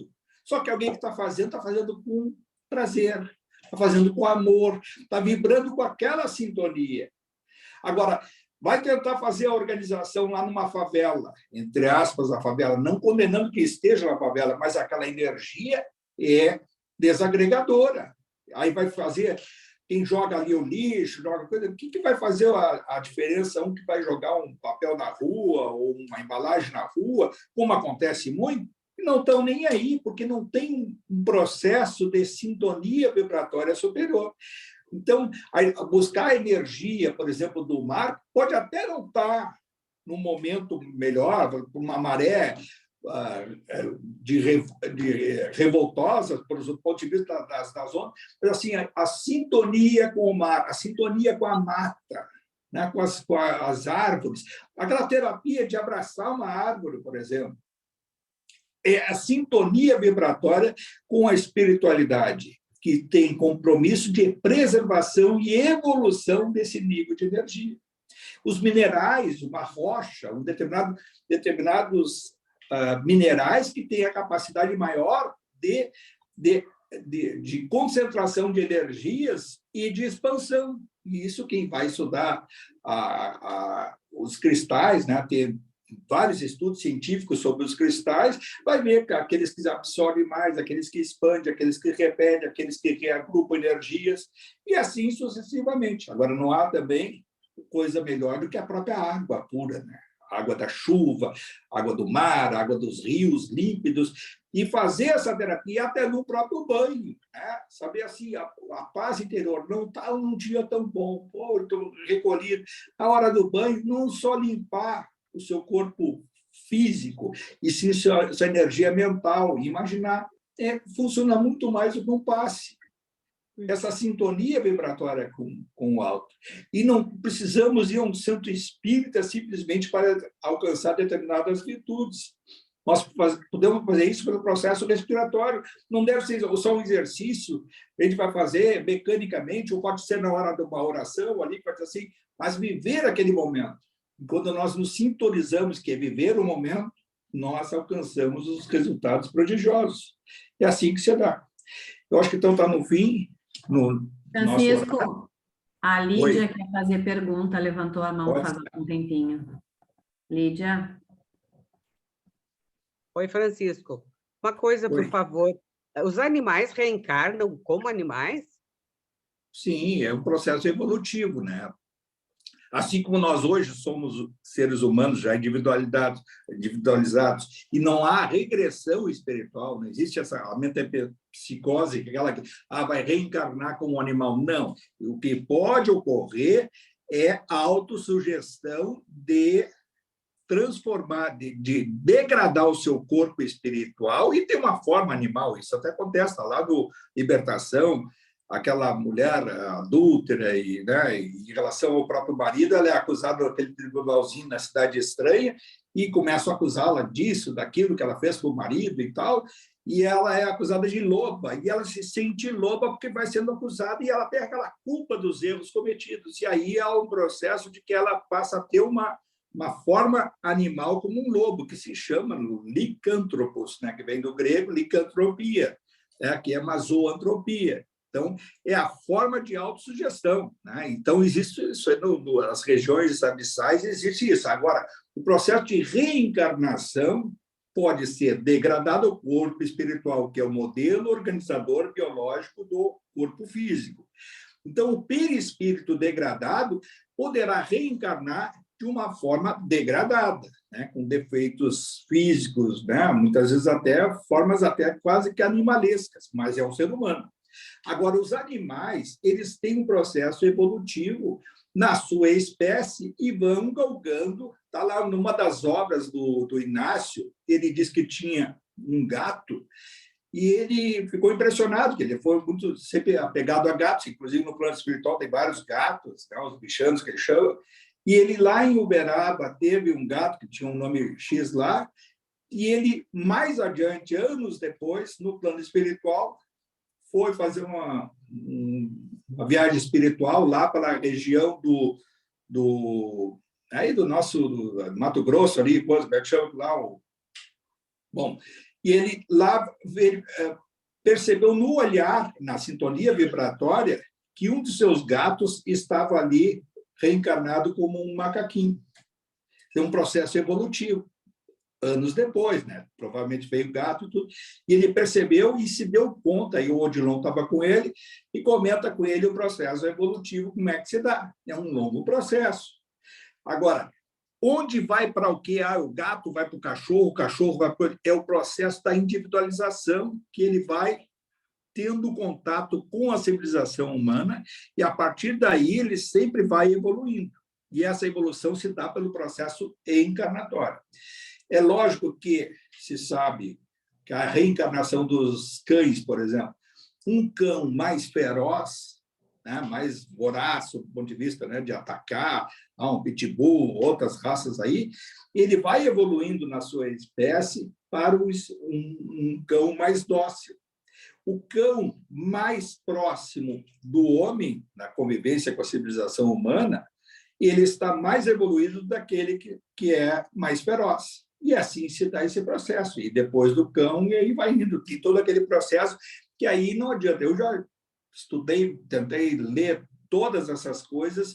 Speaker 3: Só que alguém que está fazendo com prazer, está fazendo com amor, está vibrando com aquela sintonia. Agora, vai tentar fazer a organização lá numa favela, entre aspas, a favela, não condenando que esteja na favela, mas aquela energia é desagregadora. Aí vai fazer, quem joga ali o lixo, joga coisa, o que vai fazer a diferença? Um que vai jogar um papel na rua ou uma embalagem na rua, como acontece muito, e não estão nem aí, porque não tem um processo de sintonia vibratória superior. Então, buscar a energia, por exemplo, do mar, pode até não estar num momento melhor, uma maré revoltosa, por exemplo, do ponto de vista das ondas, mas assim, a sintonia com o mar, a sintonia com a mata, né, com as árvores, aquela terapia de abraçar uma árvore, por exemplo, é a sintonia vibratória com a espiritualidade, que tem compromisso de preservação e evolução desse nível de energia. Os minerais, uma rocha, determinados minerais que têm a capacidade maior de concentração de energias e de expansão. E isso quem vai estudar os cristais, né, tem vários estudos científicos sobre os cristais, vai ver que aqueles que absorvem mais, aqueles que expandem, aqueles que repetem, aqueles que reagrupam energias, e assim sucessivamente. Agora, não há também coisa melhor do que a própria água pura, né? Água da chuva, água do mar, água dos rios límpidos, e fazer essa terapia até no próprio banho, né? Saber assim, a paz interior, não está num dia tão bom, pô, estou recolhido. Na hora do banho, não só limpar o seu corpo físico, e sim sua energia mental, imaginar, funciona muito mais do que um passe. Essa sintonia vibratória com o alto. E não precisamos ir a um centro espírita simplesmente para alcançar determinadas virtudes. Nós podemos fazer isso pelo processo respiratório. Não deve ser só um exercício que a gente vai fazer mecanicamente, ou pode ser na hora de uma oração, ali, pode ser assim, mas viver aquele momento. Quando nós nos sintonizamos, que é viver o momento, nós alcançamos os resultados prodigiosos. É assim que se dá. Eu acho que então está no fim.
Speaker 2: Francisco, a Lídia
Speaker 3: Oi.
Speaker 2: quer fazer pergunta, levantou a mão faz um tempinho. Lídia?
Speaker 4: Oi, Francisco. Uma coisa, por favor. Os animais reencarnam como animais?
Speaker 3: Sim, é um processo evolutivo, né? Assim como nós hoje somos seres humanos já individualizados, e não há regressão espiritual, não existe essa metapsicose, aquela que vai reencarnar como um animal. Não. O que pode ocorrer é a autossugestão de transformar, de degradar o seu corpo espiritual e ter uma forma animal. Isso até acontece lá no Libertação, aquela mulher adúltera, e, né, em relação ao próprio marido, ela é acusada daquele tribunalzinho na cidade estranha e começam a acusá-la disso, daquilo que ela fez com o marido e tal, e ela é acusada de loba, e ela se sente loba porque vai sendo acusada e ela tem aquela culpa dos erros cometidos. E aí há um processo de que ela passa a ter uma forma animal como um lobo, que se chama licântropos, né, que vem do grego licantropia, que é uma zoantropia. Então, é a forma de autossugestão, né? Então, existe isso, nas regiões abissais existe isso. Agora, o processo de reencarnação pode ser degradado ao corpo espiritual, que é o modelo organizador biológico do corpo físico. Então, o perispírito degradado poderá reencarnar de uma forma degradada, né? Com defeitos físicos, né? Muitas vezes até formas até quase que animalescas, mas é um ser humano. Agora, os animais, eles têm um processo evolutivo na sua espécie e vão galgando. Está lá numa das obras do Inácio, ele diz que tinha um gato e ele ficou impressionado, que ele foi muito sempre apegado a gatos, inclusive no plano espiritual tem vários gatos, né, os bichanos que ele chama, e ele lá em Uberaba teve um gato que tinha um nome X lá, e ele, mais adiante, anos depois, no plano espiritual, foi fazer uma viagem espiritual lá para a região aí do nosso do Mato Grosso, ali, como é que chama lá? Bom, e ele lá percebeu no olhar, na sintonia vibratória, que um dos seus gatos estava ali reencarnado como um macaquinho. É um processo evolutivo. Anos depois, né? Provavelmente veio o gato e tudo. E ele percebeu e se deu conta, e o Odilon estava com ele, e comenta com ele o processo evolutivo, como é que se dá. É um longo processo. Agora, onde vai para o quê? O gato vai para o cachorro vai para... É o processo da individualização, que ele vai tendo contato com a civilização humana, e a partir daí ele sempre vai evoluindo. E essa evolução se dá pelo processo encarnatório. É lógico que se sabe que a reencarnação dos cães, por exemplo, um cão mais feroz, né, mais voraz, do ponto de vista, né, de atacar, um pitbull, outras raças aí, ele vai evoluindo na sua espécie para um cão mais dócil. O cão mais próximo do homem, na convivência com a civilização humana, ele está mais evoluído daquele que é mais feroz. E assim se dá esse processo. E depois do cão, e aí vai indo. Tem todo aquele processo que aí não adianta. Eu já estudei, tentei ler todas essas coisas.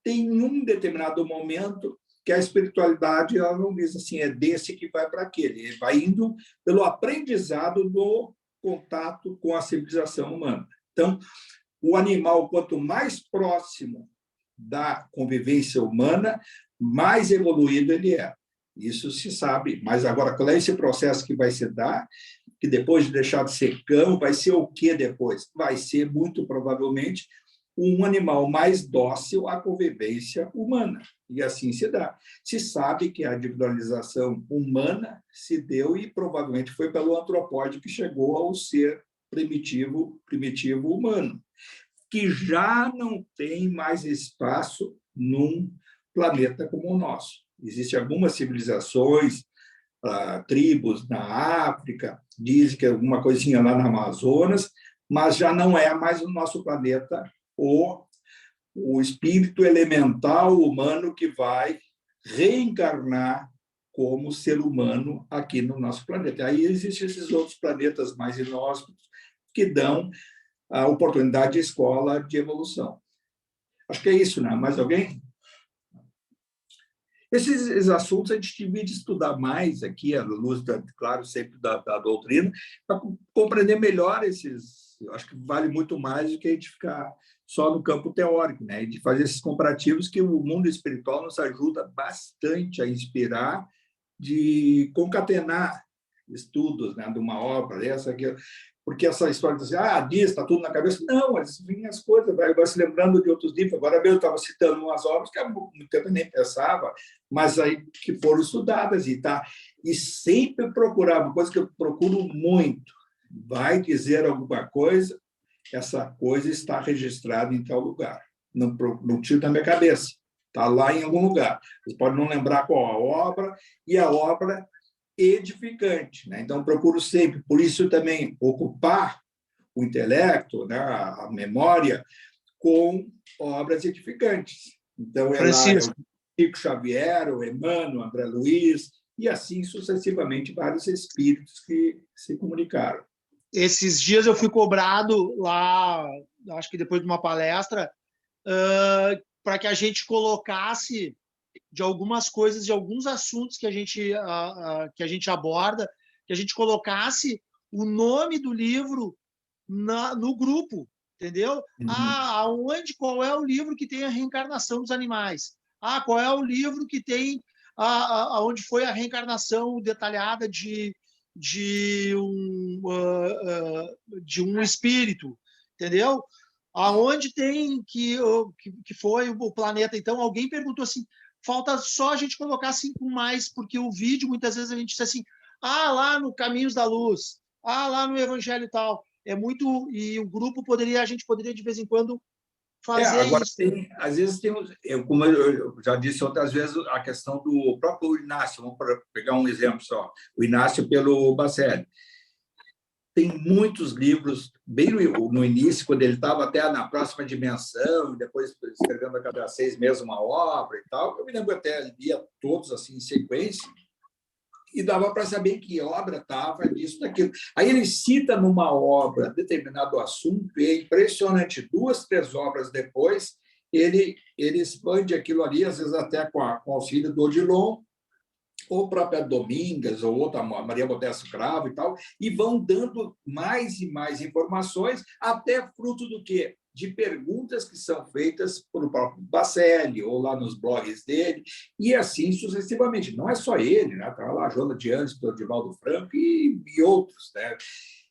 Speaker 3: Tem um determinado momento que a espiritualidade, ela não diz assim, é desse que vai para aquele. Ele vai indo pelo aprendizado do contato com a civilização humana. Então, o animal, quanto mais próximo da convivência humana, mais evoluído ele é. Isso se sabe. Mas agora, qual é esse processo que vai se dar? Que depois de deixar de ser cão, vai ser o que depois? Vai ser, muito provavelmente, um animal mais dócil à convivência humana. E assim se dá. Se sabe que a individualização humana se deu e provavelmente foi pelo antropóide que chegou ao ser primitivo humano, que já não tem mais espaço num planeta como o nosso. Existem algumas civilizações, tribos na África, dizem que é alguma coisinha lá no Amazonas, mas já não é mais o nosso planeta o espírito elemental humano que vai reencarnar como ser humano aqui no nosso planeta. Aí existem esses outros planetas mais inóspitos que dão a oportunidade de escola de evolução. Acho que é isso, né? Mais alguém? Esses assuntos a gente devia estudar mais aqui, à luz, claro, sempre da doutrina, para compreender melhor esses. Eu acho que vale muito mais do que a gente ficar só no campo teórico, né? E de fazer esses comparativos que o mundo espiritual nos ajuda bastante a inspirar, de concatenar estudos, né, de uma obra dessa aqui. Porque essa história de dizer, diz, está tudo na cabeça. Não, mas vêm as coisas, vai se lembrando de outros livros. Agora mesmo eu estava citando umas obras que há muito tempo eu nem pensava, mas aí que foram estudadas e sempre procurar, uma coisa que eu procuro muito, vai dizer alguma coisa, essa coisa está registrada em tal lugar. Não tiro da minha cabeça, está lá em algum lugar. Você pode não lembrar qual a obra, e a obra edificante, né? Então procuro sempre, por isso também ocupar o intelecto, né, a memória com obras edificantes. Então é lá o Chico Xavier, o Emmanuel, o André Luiz e assim sucessivamente vários espíritos que se comunicaram.
Speaker 5: Esses dias eu fui cobrado lá, acho que depois de uma palestra, para que a gente colocasse de algumas coisas, de alguns assuntos que a gente aborda, que a gente colocasse o nome do livro no grupo, entendeu? Uhum. Qual é o livro que tem a reencarnação dos animais? Qual é o livro que tem onde foi a reencarnação detalhada de um espírito, entendeu? Aonde tem que foi o planeta. Então, alguém perguntou assim, falta só a gente colocar 5 mais, porque o vídeo, muitas vezes, a gente diz assim, lá no Caminhos da Luz, lá no Evangelho e tal. É muito... E o grupo poderia, a gente poderia, de vez em quando, fazer
Speaker 3: agora
Speaker 5: isso.
Speaker 3: às vezes como eu já disse outras vezes, a questão do próprio Inácio. Vamos pegar um exemplo só. O Inácio pelo Bacelli. Tem muitos livros, bem no início, quando ele estava até na próxima dimensão, e depois escrevendo a cada 6 meses uma obra e tal. Eu me lembro até, lia todos assim em sequência, e dava para saber que obra estava disso, daquilo. Aí ele cita numa obra determinado assunto, e é impressionante, 2, 3 obras depois, ele expande aquilo ali, às vezes até com o auxílio do Odilon, ou própria Domingas, ou outra, Maria Modesto Cravo e tal, e vão dando mais e mais informações, até fruto do quê? De perguntas que são feitas pelo próprio Bacelli, ou lá nos blogs dele, e assim sucessivamente. Não é só ele, né? Está lá a Joana de Anjos, o Divaldo Franco e outros, né?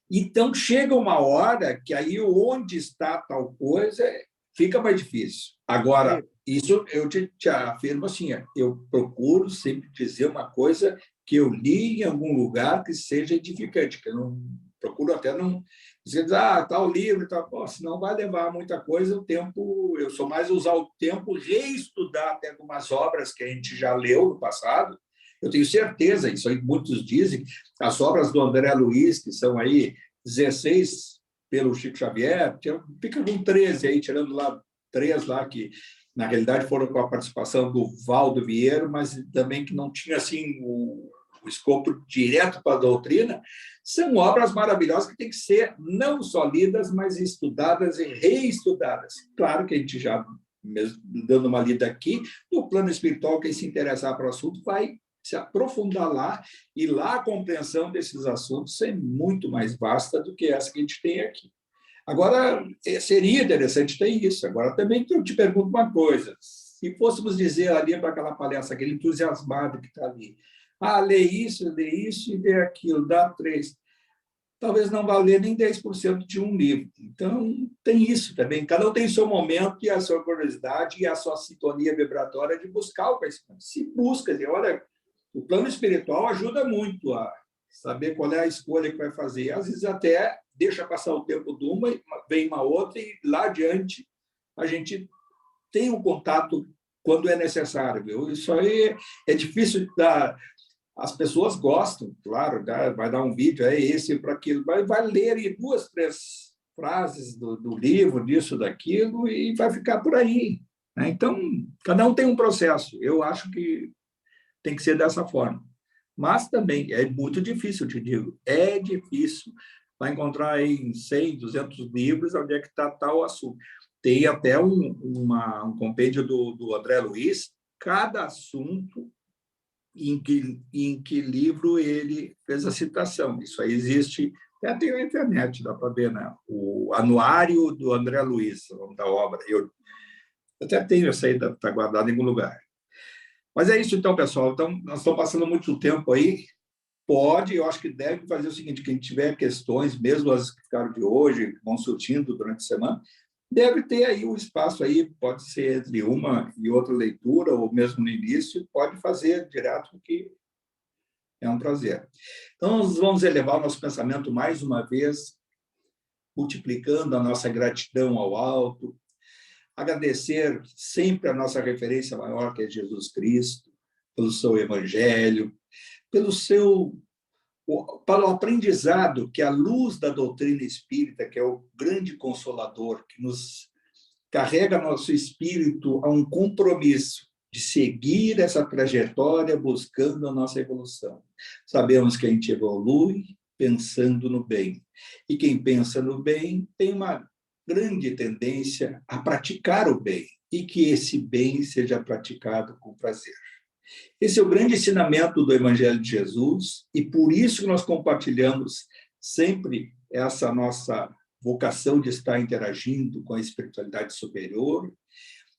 Speaker 3: Então, chega uma hora que aí onde está tal coisa fica mais difícil. Agora, isso eu te afirmo assim, eu procuro sempre dizer uma coisa que eu li em algum lugar que seja edificante, que eu não procuro até não dizer, tal livro, tal, senão vai levar muita coisa, o tempo, eu sou mais usar o tempo, reestudar até algumas obras que a gente já leu no passado. Eu tenho certeza, isso aí muitos dizem, as obras do André Luiz, que são aí 16 pelo Chico Xavier, fica com 13 aí, tirando lá 3 lá que na realidade foram com a participação do Valdo Vieiro, mas também que não tinha assim o escopo direto para a doutrina. São obras maravilhosas que têm que ser não só lidas, mas estudadas e reestudadas. Claro que a gente já, mesmo dando uma lida aqui, no plano espiritual, quem se interessar para o assunto vai se aprofundar lá, e lá a compreensão desses assuntos é muito mais vasta do que essa que a gente tem aqui. Agora, seria interessante ter isso. Agora, também eu te pergunto uma coisa. Se fôssemos dizer ali para aquela palestra, aquele entusiasmado que está ali, lê isso e lê aquilo, dá 3. Talvez não vá ler nem 10% de um livro. Então, tem isso também. Cada um tem o seu momento e a sua curiosidade e a sua sintonia vibratória de buscar o conhecimento. Se busca, olha, o plano espiritual ajuda muito a saber qual é a escolha que vai fazer. Às vezes até deixa passar o tempo de uma, vem uma outra, e lá adiante a gente tem um contato quando é necessário. Viu? Isso aí é difícil dar. As pessoas gostam, claro, vai dar um vídeo, esse para aquilo, vai ler 2, 3 frases do livro, disso, daquilo, e vai ficar por aí. Né? Então, cada um tem um processo. Eu acho que tem que ser dessa forma. Mas também é muito difícil, te digo, é difícil. Vai encontrar aí em 100, 200 livros onde é que está tal assunto. Tem até um compêndio do André Luiz, cada assunto em que livro ele fez a citação. Isso aí existe, até tem na internet, dá para ver, né? O anuário do André Luiz, o nome da obra. Eu até tenho essa aí, está guardada em algum lugar. Mas é isso, então, pessoal. Então, nós estamos passando muito tempo aí. Eu acho que deve fazer o seguinte, quem tiver questões, mesmo as que ficaram de hoje, que vão surgindo durante a semana, deve ter aí um espaço aí, pode ser entre uma e outra leitura, ou mesmo no início, pode fazer direto, porque é um prazer. Então, nós vamos elevar o nosso pensamento mais uma vez, multiplicando a nossa gratidão ao alto, agradecer sempre a nossa referência maior, que é Jesus Cristo, pelo seu evangelho, pelo aprendizado que a luz da doutrina espírita, que é o grande consolador, que nos carrega nosso espírito a um compromisso de seguir essa trajetória buscando a nossa evolução. Sabemos que a gente evolui pensando no bem. E quem pensa no bem tem uma grande tendência a praticar o bem, e que esse bem seja praticado com prazer. Esse é o grande ensinamento do Evangelho de Jesus, e por isso que nós compartilhamos sempre essa nossa vocação de estar interagindo com a espiritualidade superior,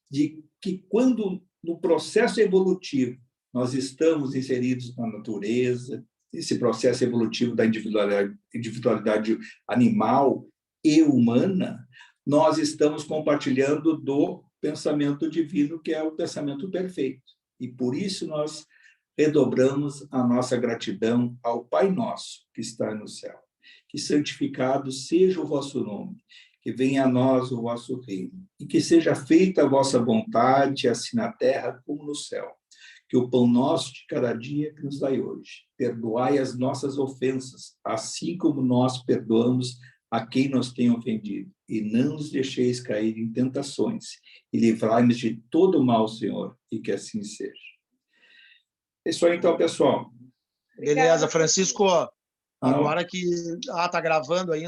Speaker 3: de que quando no processo evolutivo nós estamos inseridos na natureza, esse processo evolutivo da individualidade animal e humana, nós estamos compartilhando do pensamento divino, que é o pensamento perfeito. E por isso nós redobramos a nossa gratidão ao Pai Nosso, que está no céu. que santificado seja o vosso nome, que venha a nós o vosso reino, e que seja feita a vossa vontade, assim na terra como no céu. Que o pão nosso de cada dia que nos dai hoje, perdoai as nossas ofensas, assim como nós perdoamos a quem nos tem ofendido, e não nos deixeis cair em tentações, e livrai-nos de todo o mal, Senhor, e que assim seja. É isso aí, então, pessoal.
Speaker 5: Beleza, Francisco. Agora que... tá gravando aí.